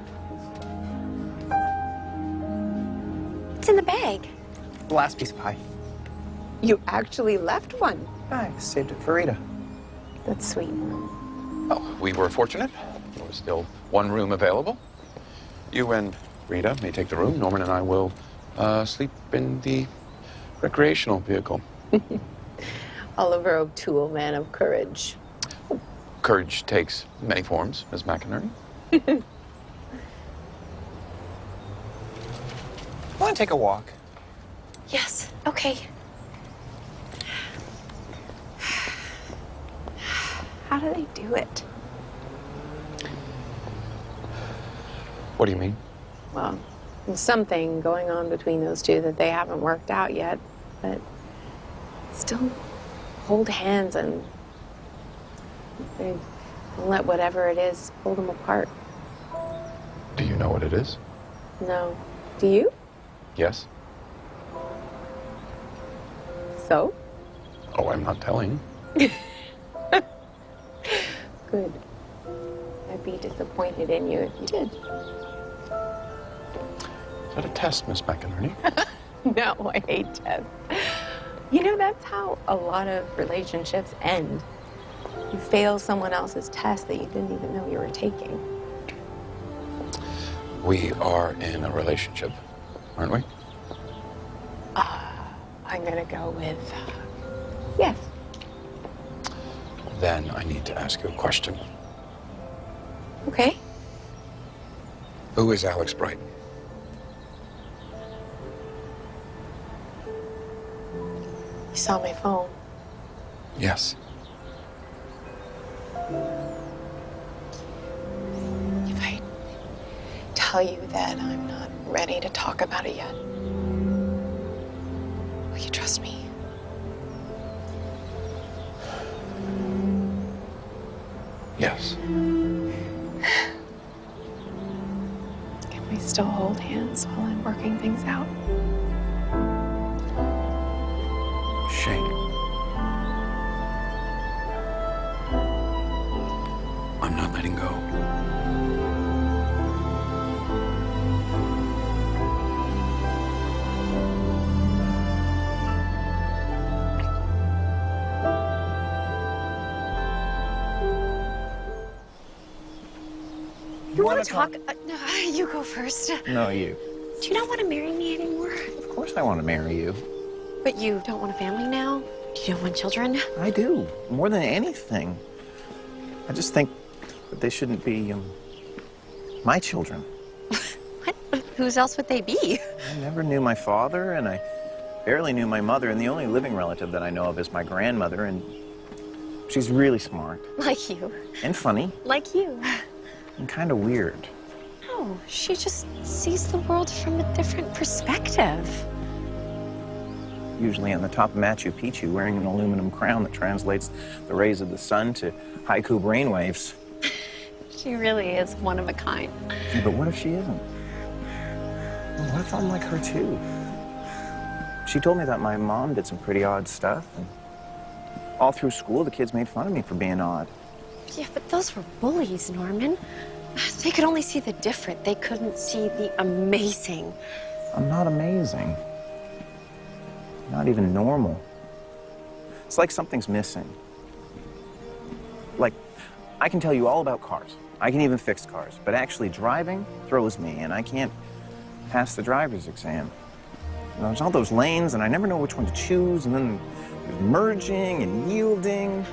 It's in the bag. The last piece of pie. You actually left one. I saved it for Rita. That's sweet. Oh, we were fortunate. There was still one room available. You and Rita may take the room. Norman and I will sleep in the recreational vehicle. Oliver O'Toole, man of courage. Courage takes many forms, Ms. McInerney. Want to take a walk? Yes, okay. How do they do it? What do you mean? Well, there's something going on between those two that they haven't worked out yet, but still hold hands and they don't let whatever it is pull them apart. Do you know what it is? No. Do you? Yes. So? Oh, I'm not telling. Good. I'd be disappointed in you if you did. Is that a test, Miss McInerney? No, I hate tests. You know, that's how a lot of relationships end. You fail someone else's test that you didn't even know you were taking. We are in a relationship, aren't we? I'm gonna go with yes. Then I need to ask you a question. Okay. Who is Alex Bright? You saw my phone. Yes. If I tell you that I'm not ready to talk about it yet, will you trust me? Yes. Can we still hold hands while I'm working things out? Shane. I'm not letting go. You want to talk? No, you go first. No, you. Do you not want to marry me anymore? Of course I want to marry you. But you don't want a family now? You don't want children? I do. More than anything. I just think that they shouldn't be, my children. What? Whose else would they be? I never knew my father, and I barely knew my mother, and the only living relative that I know of is my grandmother, and she's really smart. Like you. And funny. Like you. And kind of weird. No, she just sees the world from a different perspective. Usually on the top of Machu Picchu, wearing an aluminum crown that translates the rays of the sun to haiku brainwaves. She really is one of a kind. But what if she isn't? What if I'm like her too? She told me that my mom did some pretty odd stuff, and all through school the kids made fun of me for being odd. Yeah, but those were bullies, Norman. They could only see the different. They couldn't see the amazing. I'm not amazing. Not even normal. It's like something's missing. Like, I can tell you all about cars. I can even fix cars. But actually driving throws me, and I can't pass the driver's exam. You know, there's all those lanes, and I never know which one to choose, and then There's merging and yielding.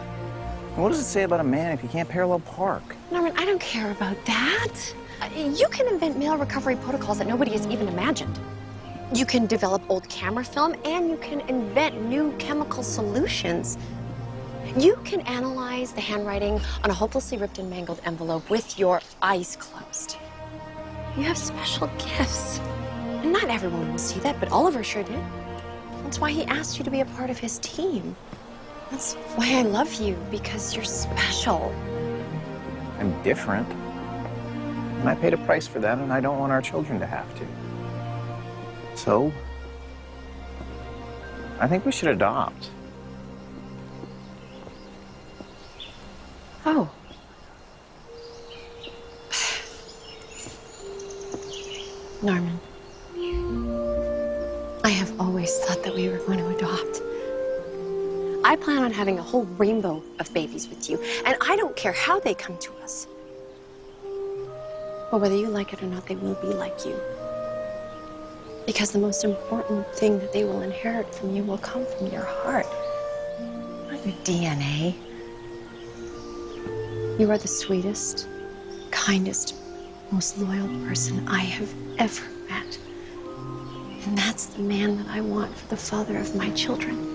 And what does it say about a man if he can't parallel park? Norman, I don't care about that. You can invent mail recovery protocols that nobody has even imagined. You can develop old camera film, and you can invent new chemical solutions. You can analyze the handwriting on a hopelessly ripped and mangled envelope with your eyes closed. You have special gifts. And not everyone will see that, but Oliver sure did. That's why he asked you to be a part of his team. That's why I love you, because you're special. I'm different. And I paid a price for that, and I don't want our children to have to. So, I think we should adopt. Oh. Norman, I have always thought that we were going to adopt. I plan on having a whole rainbow of babies with you, and I don't care how they come to us. But whether you like it or not, they will be like you. Because the most important thing that they will inherit from you will come from your heart, not your DNA. You are the sweetest, kindest, most loyal person I have ever met. And that's the man that I want for the father of my children.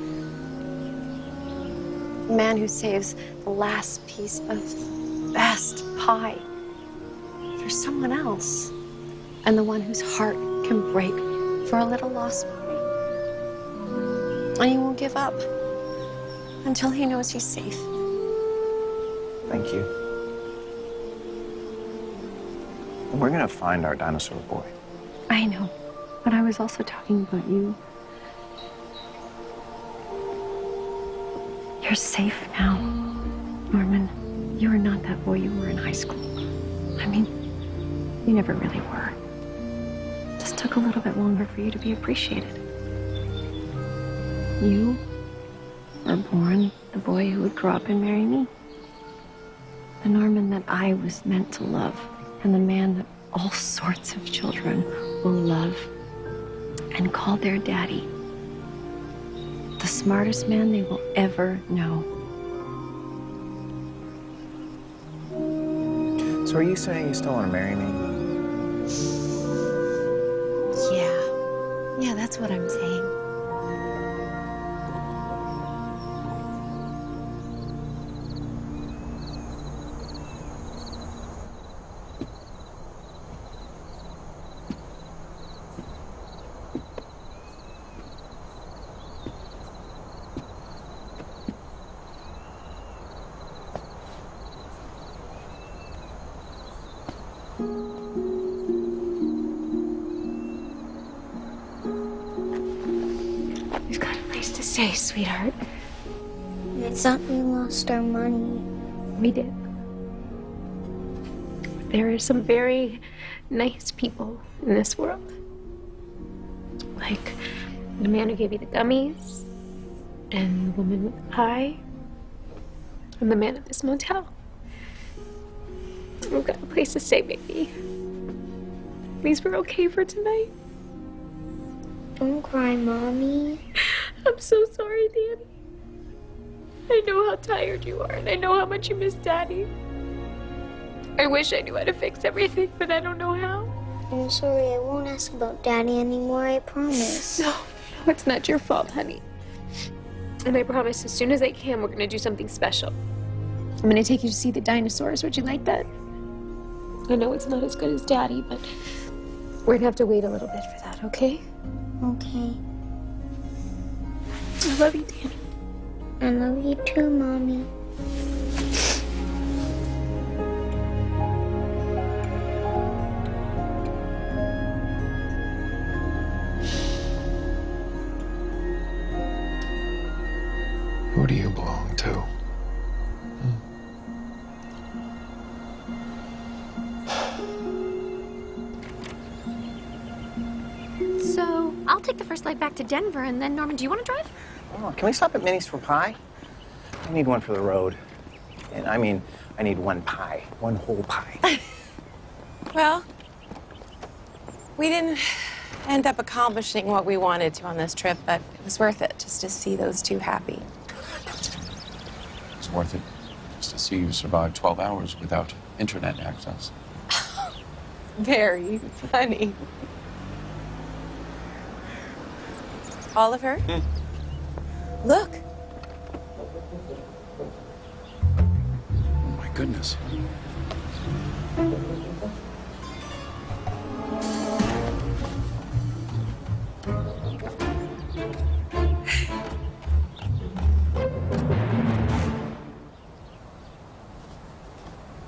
The man who saves the last piece of the best pie for someone else. And the one whose heart can break for a little lost puppy. And he won't give up until he knows he's safe. Thank you. And we're gonna find our dinosaur boy. I know, but I was also talking about you. You're safe now, Norman. You are not that boy you were in high school. I mean, you never really were. It just took a little bit longer for you to be appreciated. You were born the boy who would grow up and marry me. The Norman that I was meant to love, and the man that all sorts of children will love and call their daddy. The smartest man they will ever know. So are you saying you still want to marry me? Yeah, that's what I'm saying. We've got a place to stay, sweetheart. I thought we lost our money. We did. There are some very nice people in this world. Like the man who gave you the gummies, and the woman with the pie, and the man at this motel. We've got a place to stay, baby. At least we're okay for tonight. Don't cry, Mommy. I'm so sorry, Danny. I know how tired you are, and I know how much you miss Daddy. I wish I knew how to fix everything, but I don't know how. I'm sorry, I won't ask about Daddy anymore, I promise. No, it's not your fault, honey. And I promise, as soon as I can, we're gonna do something special. I'm gonna take you to see the dinosaurs. Would you like that? I know it's not as good as Daddy, but we're gonna have to wait a little bit for that, okay? Okay. I love you, Danny. I love you too, Mommy. Who do you belong to? So, I'll take the first flight back to Denver, and then, Norman, do you want to drive? Oh, can we stop at Minnie's for pie? I need one for the road. And I mean, I need one pie, one whole pie. Well, we didn't end up accomplishing what we wanted to on this trip, but it was worth it just to see those two happy. it's worth it just to see you survive 12 hours without internet access. Very funny. Oliver? Look. Oh my goodness.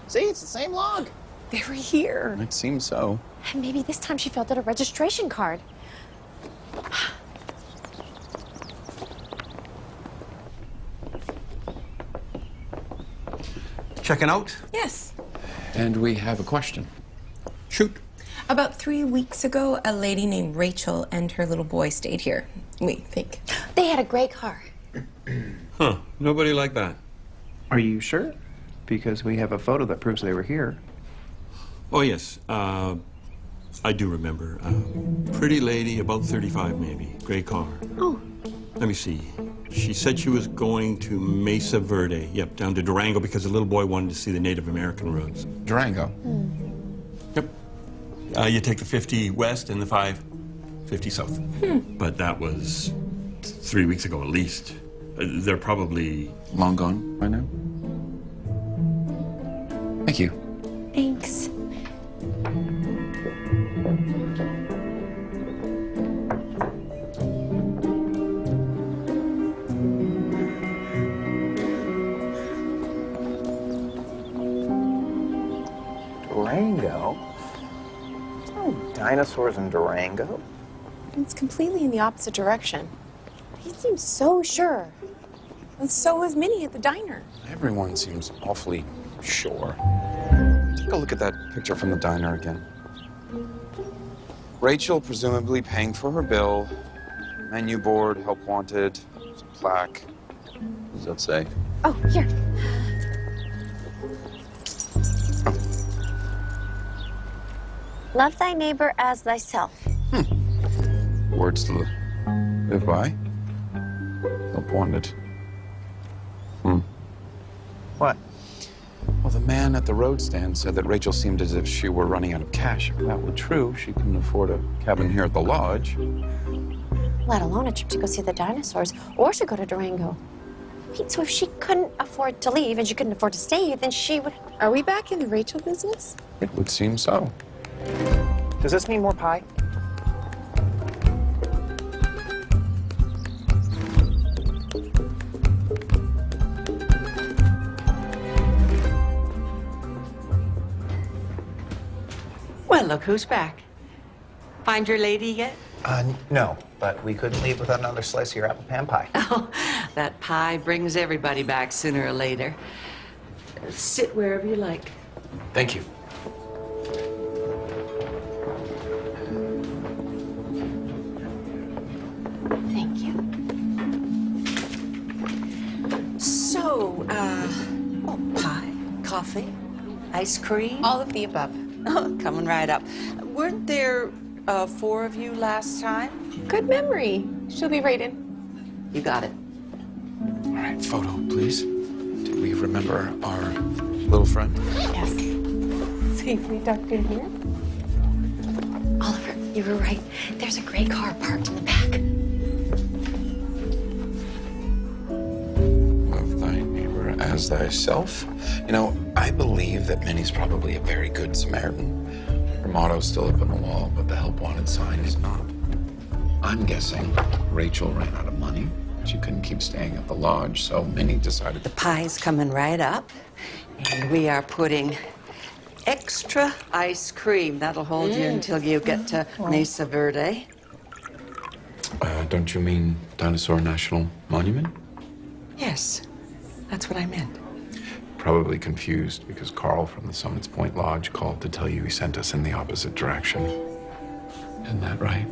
See, it's the same log. They were here. It seems so. And maybe this time she filled out a registration card. Checking out? Yes. And we have a question. Shoot. About 3 weeks ago, a lady named Rachel and her little boy stayed here, we think. They had a gray car. Huh. Nobody like that. Are you sure? Because we have a photo that proves they were here. Oh, yes. I do remember. Pretty lady, about 35 maybe. Gray car. Oh. Let me see. She said she was going to Mesa Verde. Yep, down to Durango because the little boy wanted to see the Native American roads. Durango? Yep. You take the 50 west and the 50 south. But that was 3 weeks ago at least. They're probably... long gone by now? Thank you. Thanks. Durango? Oh, dinosaurs in Durango? It's completely in the opposite direction. He seems so sure. And so was Minnie at the diner. Everyone seems awfully sure. Take a look at that picture from the diner again. Rachel presumably paying for her bill. Menu board, help wanted, some plaque. What does that say? Oh, here. Love thy neighbor as thyself. Words to live by. Help wanted. What? Well, the man at the road stand said that Rachel seemed as if she were running out of cash. If that were true, she couldn't afford a cabin here at the lodge. Let alone a trip to go see the dinosaurs or to go to Durango. Wait, so if she couldn't afford to leave and she couldn't afford to stay, then she would... Are we back in the Rachel business? It would seem so. Does this mean more pie? Well, look who's back. Find your lady yet? No, but we couldn't leave without another slice of your apple pan pie. Oh, that pie brings everybody back sooner or later. Sit wherever you like. Thank you. Thank you. So, pie, coffee, ice cream? All of the above. Oh, coming right up. Weren't there 4 of you last time? Good memory. She'll be right in. You got it. All right, photo, please. Did we remember our little friend? Yes. Safely tucked in here. Oliver, you were right. There's a gray car parked in the back. Love thy neighbor as thyself. You know, I believe that Minnie's probably a very good Samaritan. Her motto's still up on the wall, but the help wanted sign is not. I'm guessing Rachel ran out of money. She couldn't keep staying at the lodge, so Minnie decided... The pie's coming right up, and we are putting extra ice cream. That'll hold you until you get to Mesa Verde. Don't you mean Dinosaur National Monument? Yes, that's what I meant. Probably confused because Carl from the Summits Point Lodge called to tell you he sent us in the opposite direction. Isn't that right?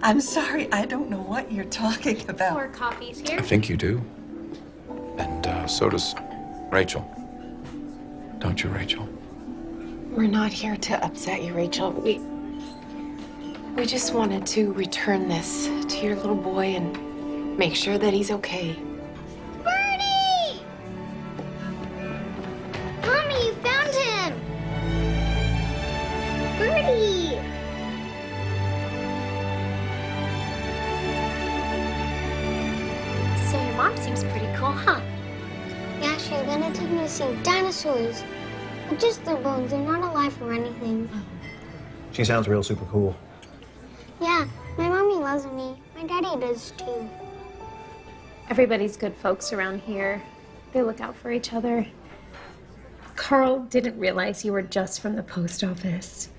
I'm sorry, I don't know what you're talking about. 4 coffees here. I think you do. And so does Rachel. Don't you, Rachel? We're not here to upset you, Rachel. We just wanted to return this to your little boy and make sure that he's okay. Mom seems pretty cool, huh? Yeah, she's gonna take me to see dinosaurs. But just their bones, they're not alive or anything. She sounds real super cool. Yeah, my mommy loves me. My daddy does too. Everybody's good folks around here. They look out for each other. Carl didn't realize you were just from the post office.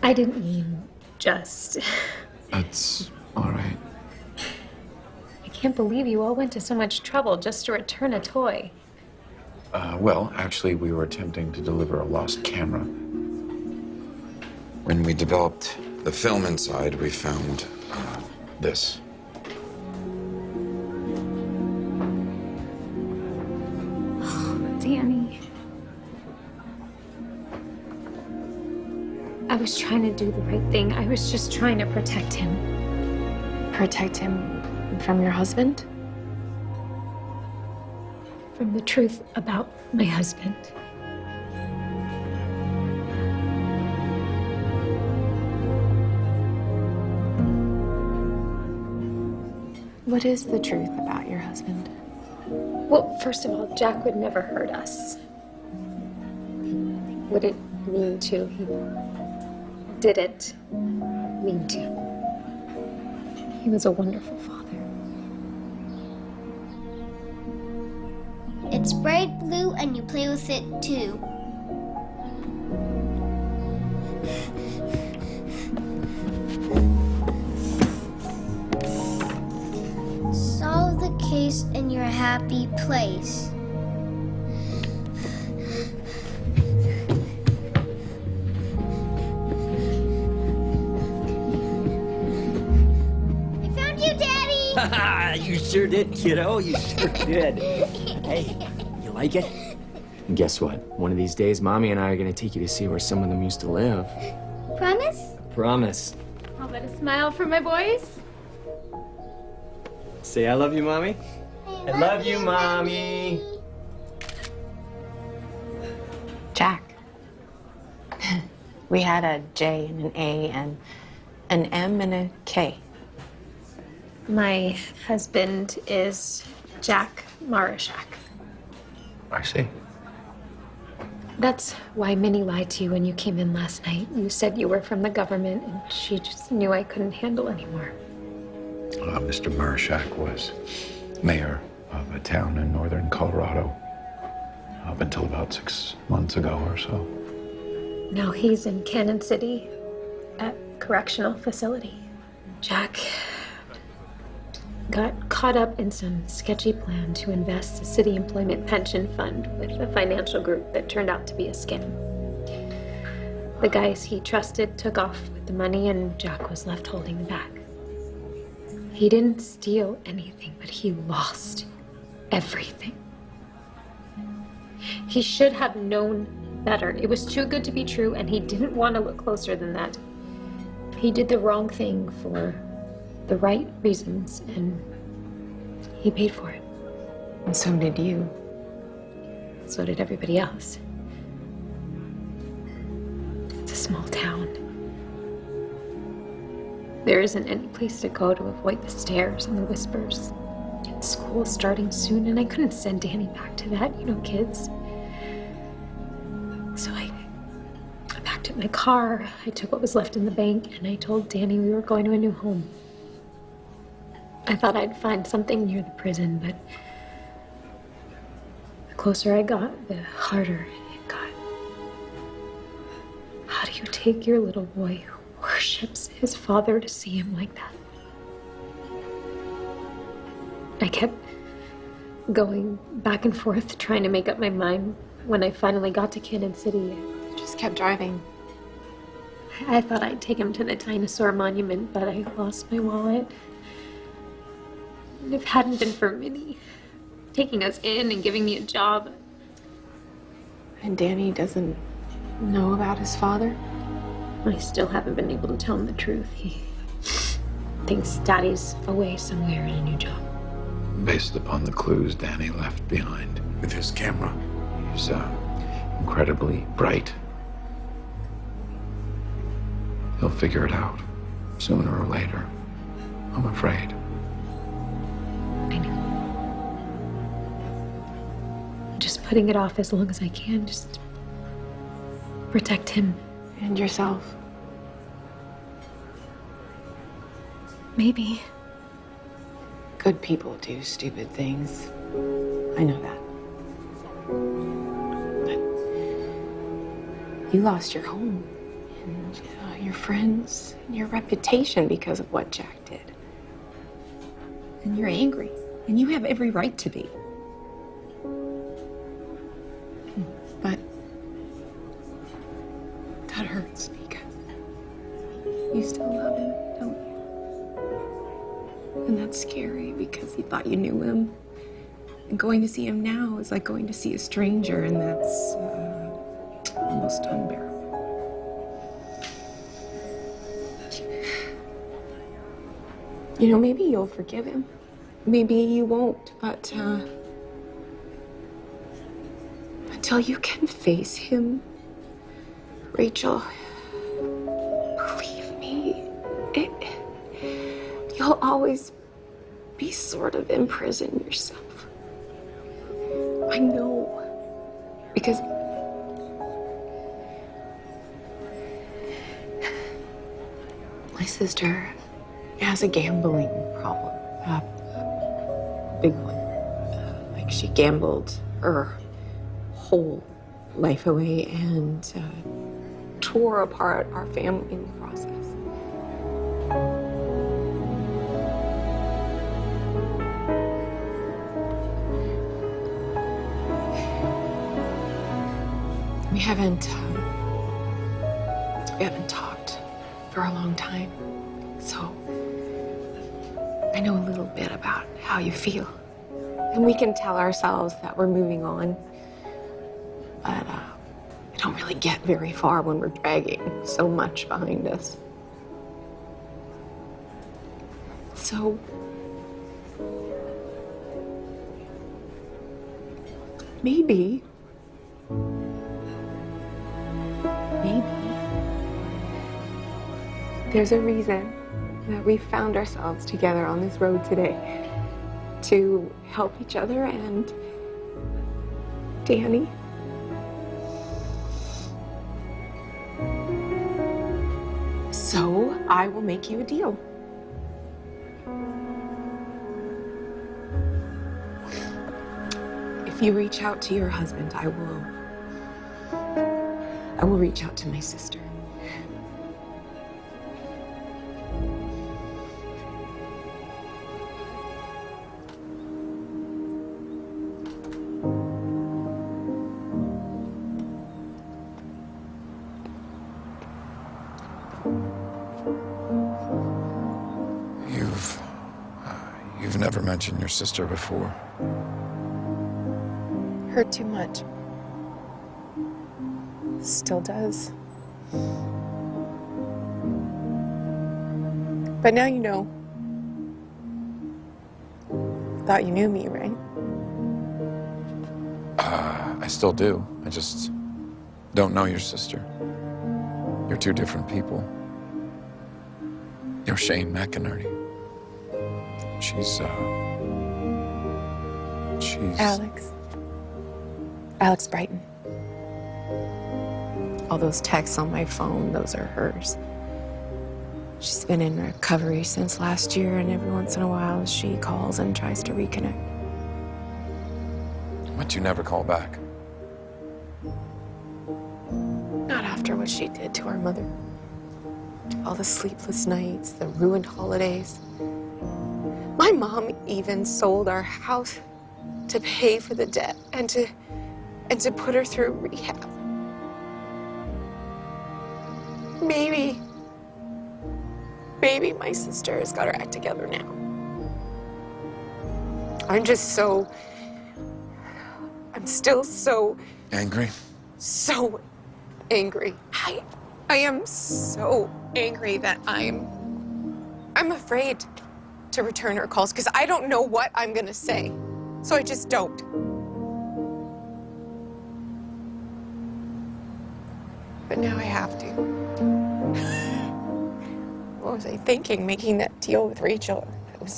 I didn't mean just. That's all right. I can't believe you all went to so much trouble just to return a toy. Well, actually, we were attempting to deliver a lost camera. When we developed the film inside, we found this. Danny. I was trying to do the right thing. I was just trying to protect him. Protect him from your husband? From the truth about my husband. What is the truth about your husband? Well, first of all, Jack would never hurt us. He wouldn't mean to. He didn't mean to. He was a wonderful father. It's bright blue and you play with it too. Solve the case in your happy place. I found you, Daddy! You sure did, kiddo. You sure did. Hey, you like it? And guess what? One of these days, Mommy and I are gonna take you to see where some of them used to live. Promise? Promise. How about a smile for my boys? Say I love you, Mommy. I love you, Mommy. Jack. We had a J and an A and an M and a K. My husband is Jack Marashak. I see. That's why Minnie lied to you when you came in last night. You said you were from the government, and she just knew I couldn't handle anymore. Mr. Marashak was mayor of a town in northern Colorado up until about 6 months ago or so. Now he's in Cannon City at correctional facility. Jack got caught up in some sketchy plan to invest a city employment pension fund with a financial group that turned out to be a scam. The guys he trusted took off with the money, and Jack was left holding the bag. He didn't steal anything, but he lost everything. He should have known better. It was too good to be true, and he didn't want to look closer than that. He did the wrong thing for the right reasons, and he paid for it. And so did you. So did everybody else. It's a small town. There isn't any place to go to avoid the stares and the whispers. And school is starting soon, and I couldn't send Danny back to that, you know, kids. So I packed up my car, I took what was left in the bank, and I told Danny we were going to a new home. I thought I'd find something near the prison, but the closer I got, the harder it got. How do you take your little boy who worships his father to see him like that? I kept going back and forth, trying to make up my mind. When I finally got to Cannon City, I just kept driving. I thought I'd take him to the dinosaur monument, but I lost my wallet. And if it hadn't been for Minnie taking us in and giving me a job. And Danny doesn't know about his father? I still haven't been able to tell him the truth. He thinks Daddy's away somewhere in a new job. Based upon the clues Danny left behind with his camera. He's incredibly bright. He'll figure it out sooner or later, I'm afraid. putting it off as long as I can, just protect him. And yourself. Maybe. Good people do stupid things. I know that. But you lost your home and your friends and your reputation because of what Jack did. And you're angry. And you have every right to be. But that hurts because you still love him, don't you? And that's scary because you thought you knew him. And going to see him now is like going to see a stranger, and that's almost unbearable. You know, maybe you'll forgive him. Maybe you won't, but until you can face him, Rachel, believe me, you'll always be sort of imprisoned yourself. I know, because my sister has a gambling problem, a big one. Like she gambled her whole life away and tore apart our family in the process. We haven't talked for a long time, so I know a little bit about how you feel. And we can tell ourselves that we're moving on, but we don't really get very far when we're dragging so much behind us. So maybe there's a reason that we found ourselves together on this road today to help each other and Danny. So I will make you a deal. If you reach out to your husband, I will reach out to my sister. You've never mentioned your sister before. Hurt too much. Still does. But now you know. Thought you knew me, right? I still do. I just don't know your sister. You're two different people. You're Shane McInerney. She's Alex Brighton. All those texts on my phone, those are hers. She's been in recovery since last year, and every once in a while she calls and tries to reconnect. But you never call back. Not after what she did to our mother. All the sleepless nights, the ruined holidays. My mom even sold our house to pay for the debt and to put her through rehab. Maybe my sister has got her act together now. I'm still so angry. So angry. I am so angry that I'm afraid to return her calls because I don't know what I'm gonna say. So I just don't. But now I have to. What was I thinking, making that deal with Rachel? It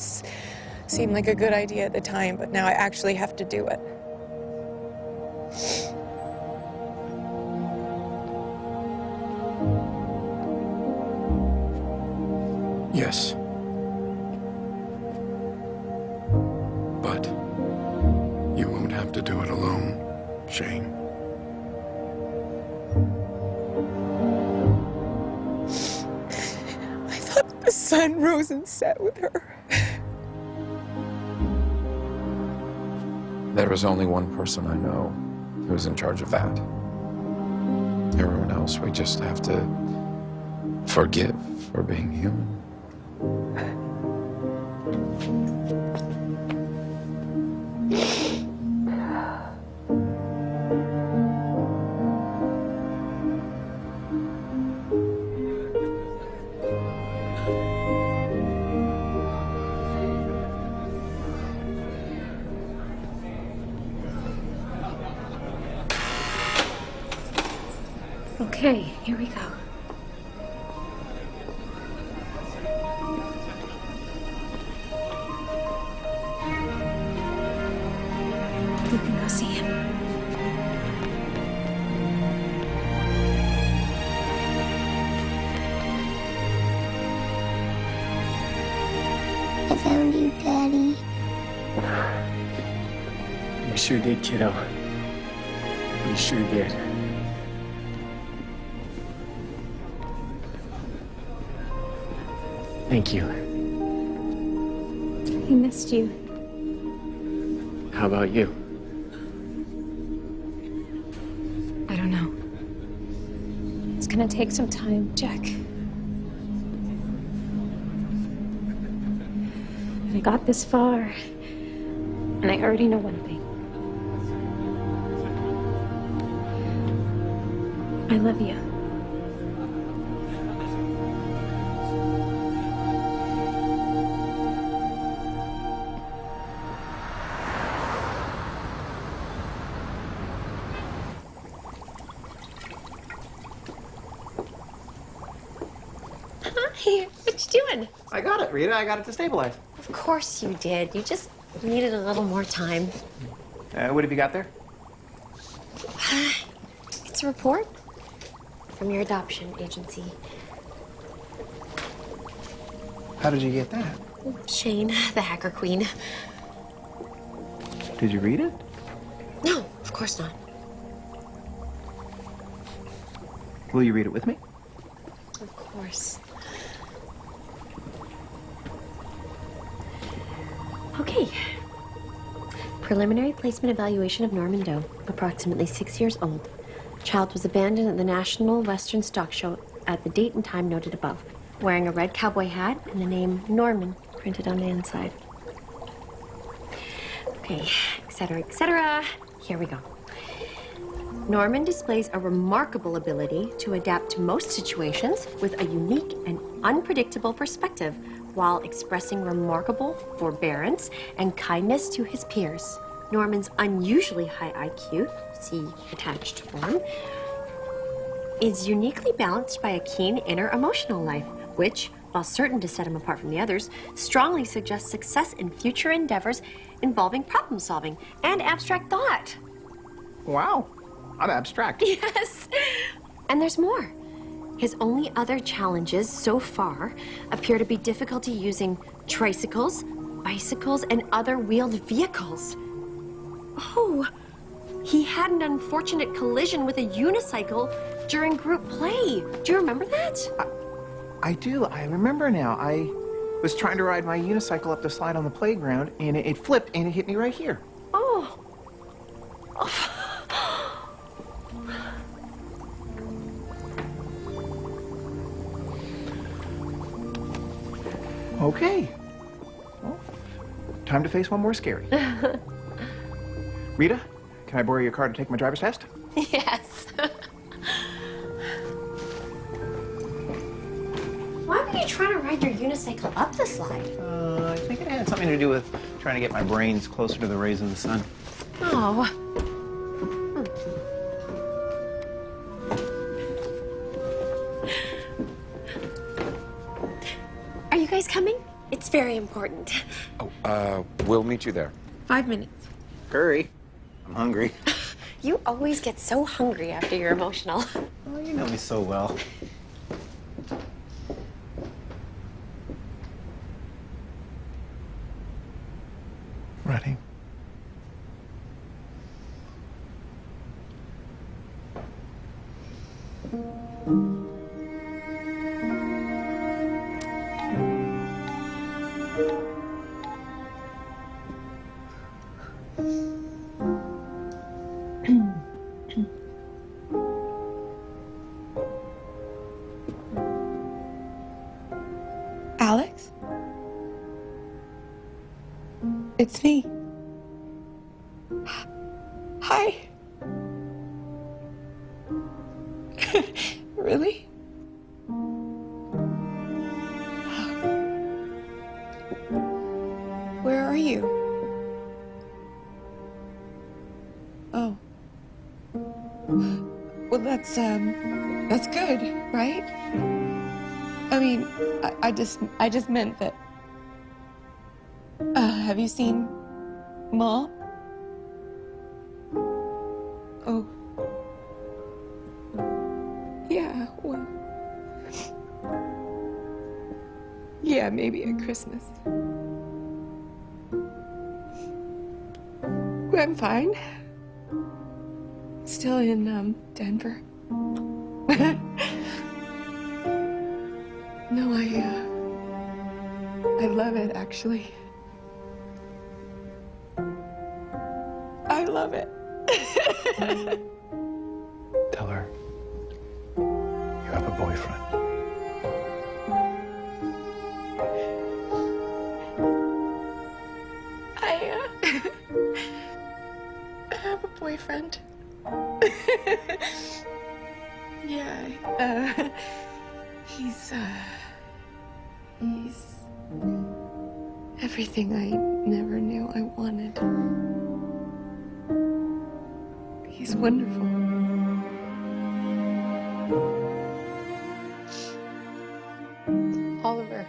seemed like a good idea at the time, but now I actually have to do it. Yes. But you won't have to do it alone, Shane. I thought the sun rose and set with her. There is only one person I know who's in charge of that. Everyone else, we just have to forgive for being human. Okay, here we go. You can go see him. I found you, Daddy. You sure did, kiddo. You sure did. Thank you. He missed you. How about you? I don't know. It's gonna take some time, Jack. But I got this far, and I already know one thing. I love you. Hi, what you doing? I got it, Rita. I got it to stabilize. Of course you did. You just needed a little more time. What have you got there? It's a report from your adoption agency. How did you get that? Shane, the hacker queen. Did you read it? No, of course not. Will you read it with me? Of course. Okay. Preliminary placement evaluation of Norman Doe, approximately 6 years old. Child was abandoned at the National Western Stock Show at the date and time noted above, wearing a red cowboy hat and the name Norman printed on the inside. Okay, etc., etc. Here we go. Norman displays a remarkable ability to adapt to most situations with a unique and unpredictable perspective while expressing remarkable forbearance and kindness to his peers. Norman's unusually high IQ, see attached form, is uniquely balanced by a keen inner emotional life, which, while certain to set him apart from the others, strongly suggests success in future endeavors involving problem solving and abstract thought. Wow. I'm abstract. Yes. And there's more. His only other challenges so far appear to be difficulty using tricycles, bicycles, and other wheeled vehicles. Oh, he had an unfortunate collision with a unicycle during group play. Do you remember that? I do. I remember now. I was trying to ride my unicycle up the slide on the playground, and it flipped, and it hit me right here. Oh. Okay. Well, time to face one more scary. Rita, can I borrow your car to take my driver's test? Yes. Why were you trying to ride your unicycle up the slide? I think it had something to do with trying to get my brains closer to the rays of the sun. Oh. Are you guys coming? It's very important. We'll meet you there. 5 minutes. Hurry. I'm hungry. You always get so hungry after you're emotional. Oh, you know me so well. Alex? It's me. Hi. Really? Where are you? Oh. Well, that's good, right? I mean, I just meant that. Have you seen Mom? Oh. Yeah, well. Yeah, maybe at Christmas. Well, I'm fine. Still in, Denver. No, I love it, actually. I love it. Tell her you have a boyfriend. I have a boyfriend. Yeah, he's everything I never knew I wanted. He's wonderful. Oliver.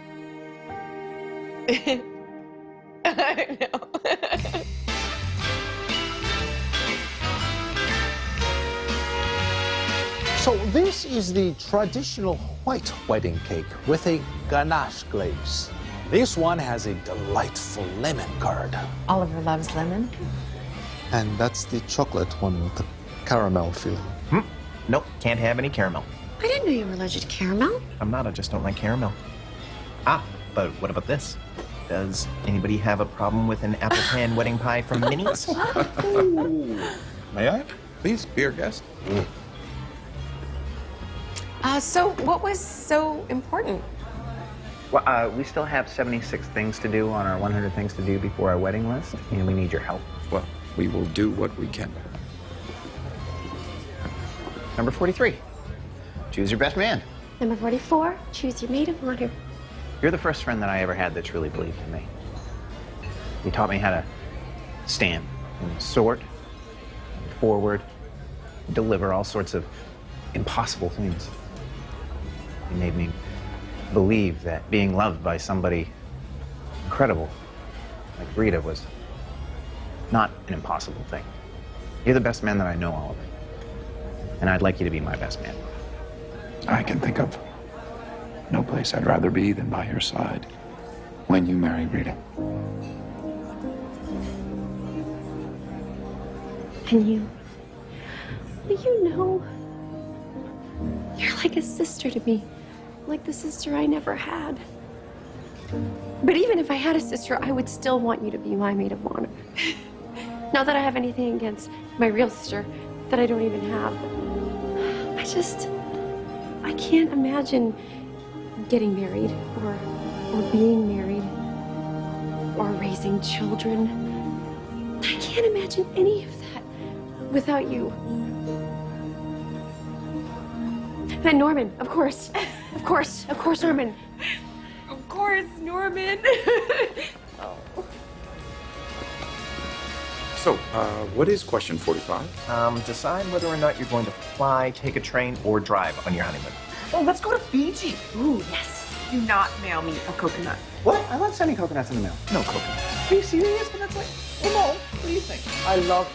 I know. So this is the traditional white wedding cake with a ganache glaze. This one has a delightful lemon curd. Oliver loves lemon. And that's the chocolate one with the caramel feeling. Nope, can't have any caramel. I didn't know you were allergic to caramel. I'm not, I just don't like caramel. Ah, but what about this? Does anybody have a problem with an apple pan wedding pie from Minnie's? May I? Please, be our guest. So what was so important? Well, we still have 76 things to do on our 100 things to do before our wedding list, and we need your help. Well, we will do what we can. Number 43, choose your best man. Number 44, choose your maid of honor. You're the first friend that I ever had that truly believed in me. You taught me how to stand and sort, and forward, deliver all sorts of impossible things. You made me believe that being loved by somebody incredible like Rita was not an impossible thing. You're the best man that I know, Oliver. And I'd like you to be my best man. I can think of no place I'd rather be than by your side when you marry Rita. And you know, you're like a sister to me, like the sister I never had. But even if I had a sister, I would still want you to be my maid of honor. Not that I have anything against my real sister that I don't even have. I can't imagine getting married or being married or raising children. I can't imagine any of that without you. And Norman, of course, Norman. Of course, Norman. So, what is question 45? Decide whether or not you're going to fly, take a train, or drive on your honeymoon. Oh, let's go to Fiji. Ooh, yes. Do not mail me a coconut. What? I love sending coconuts in the mail. No coconuts. Are you serious? But that's like, come on. What do you think? I love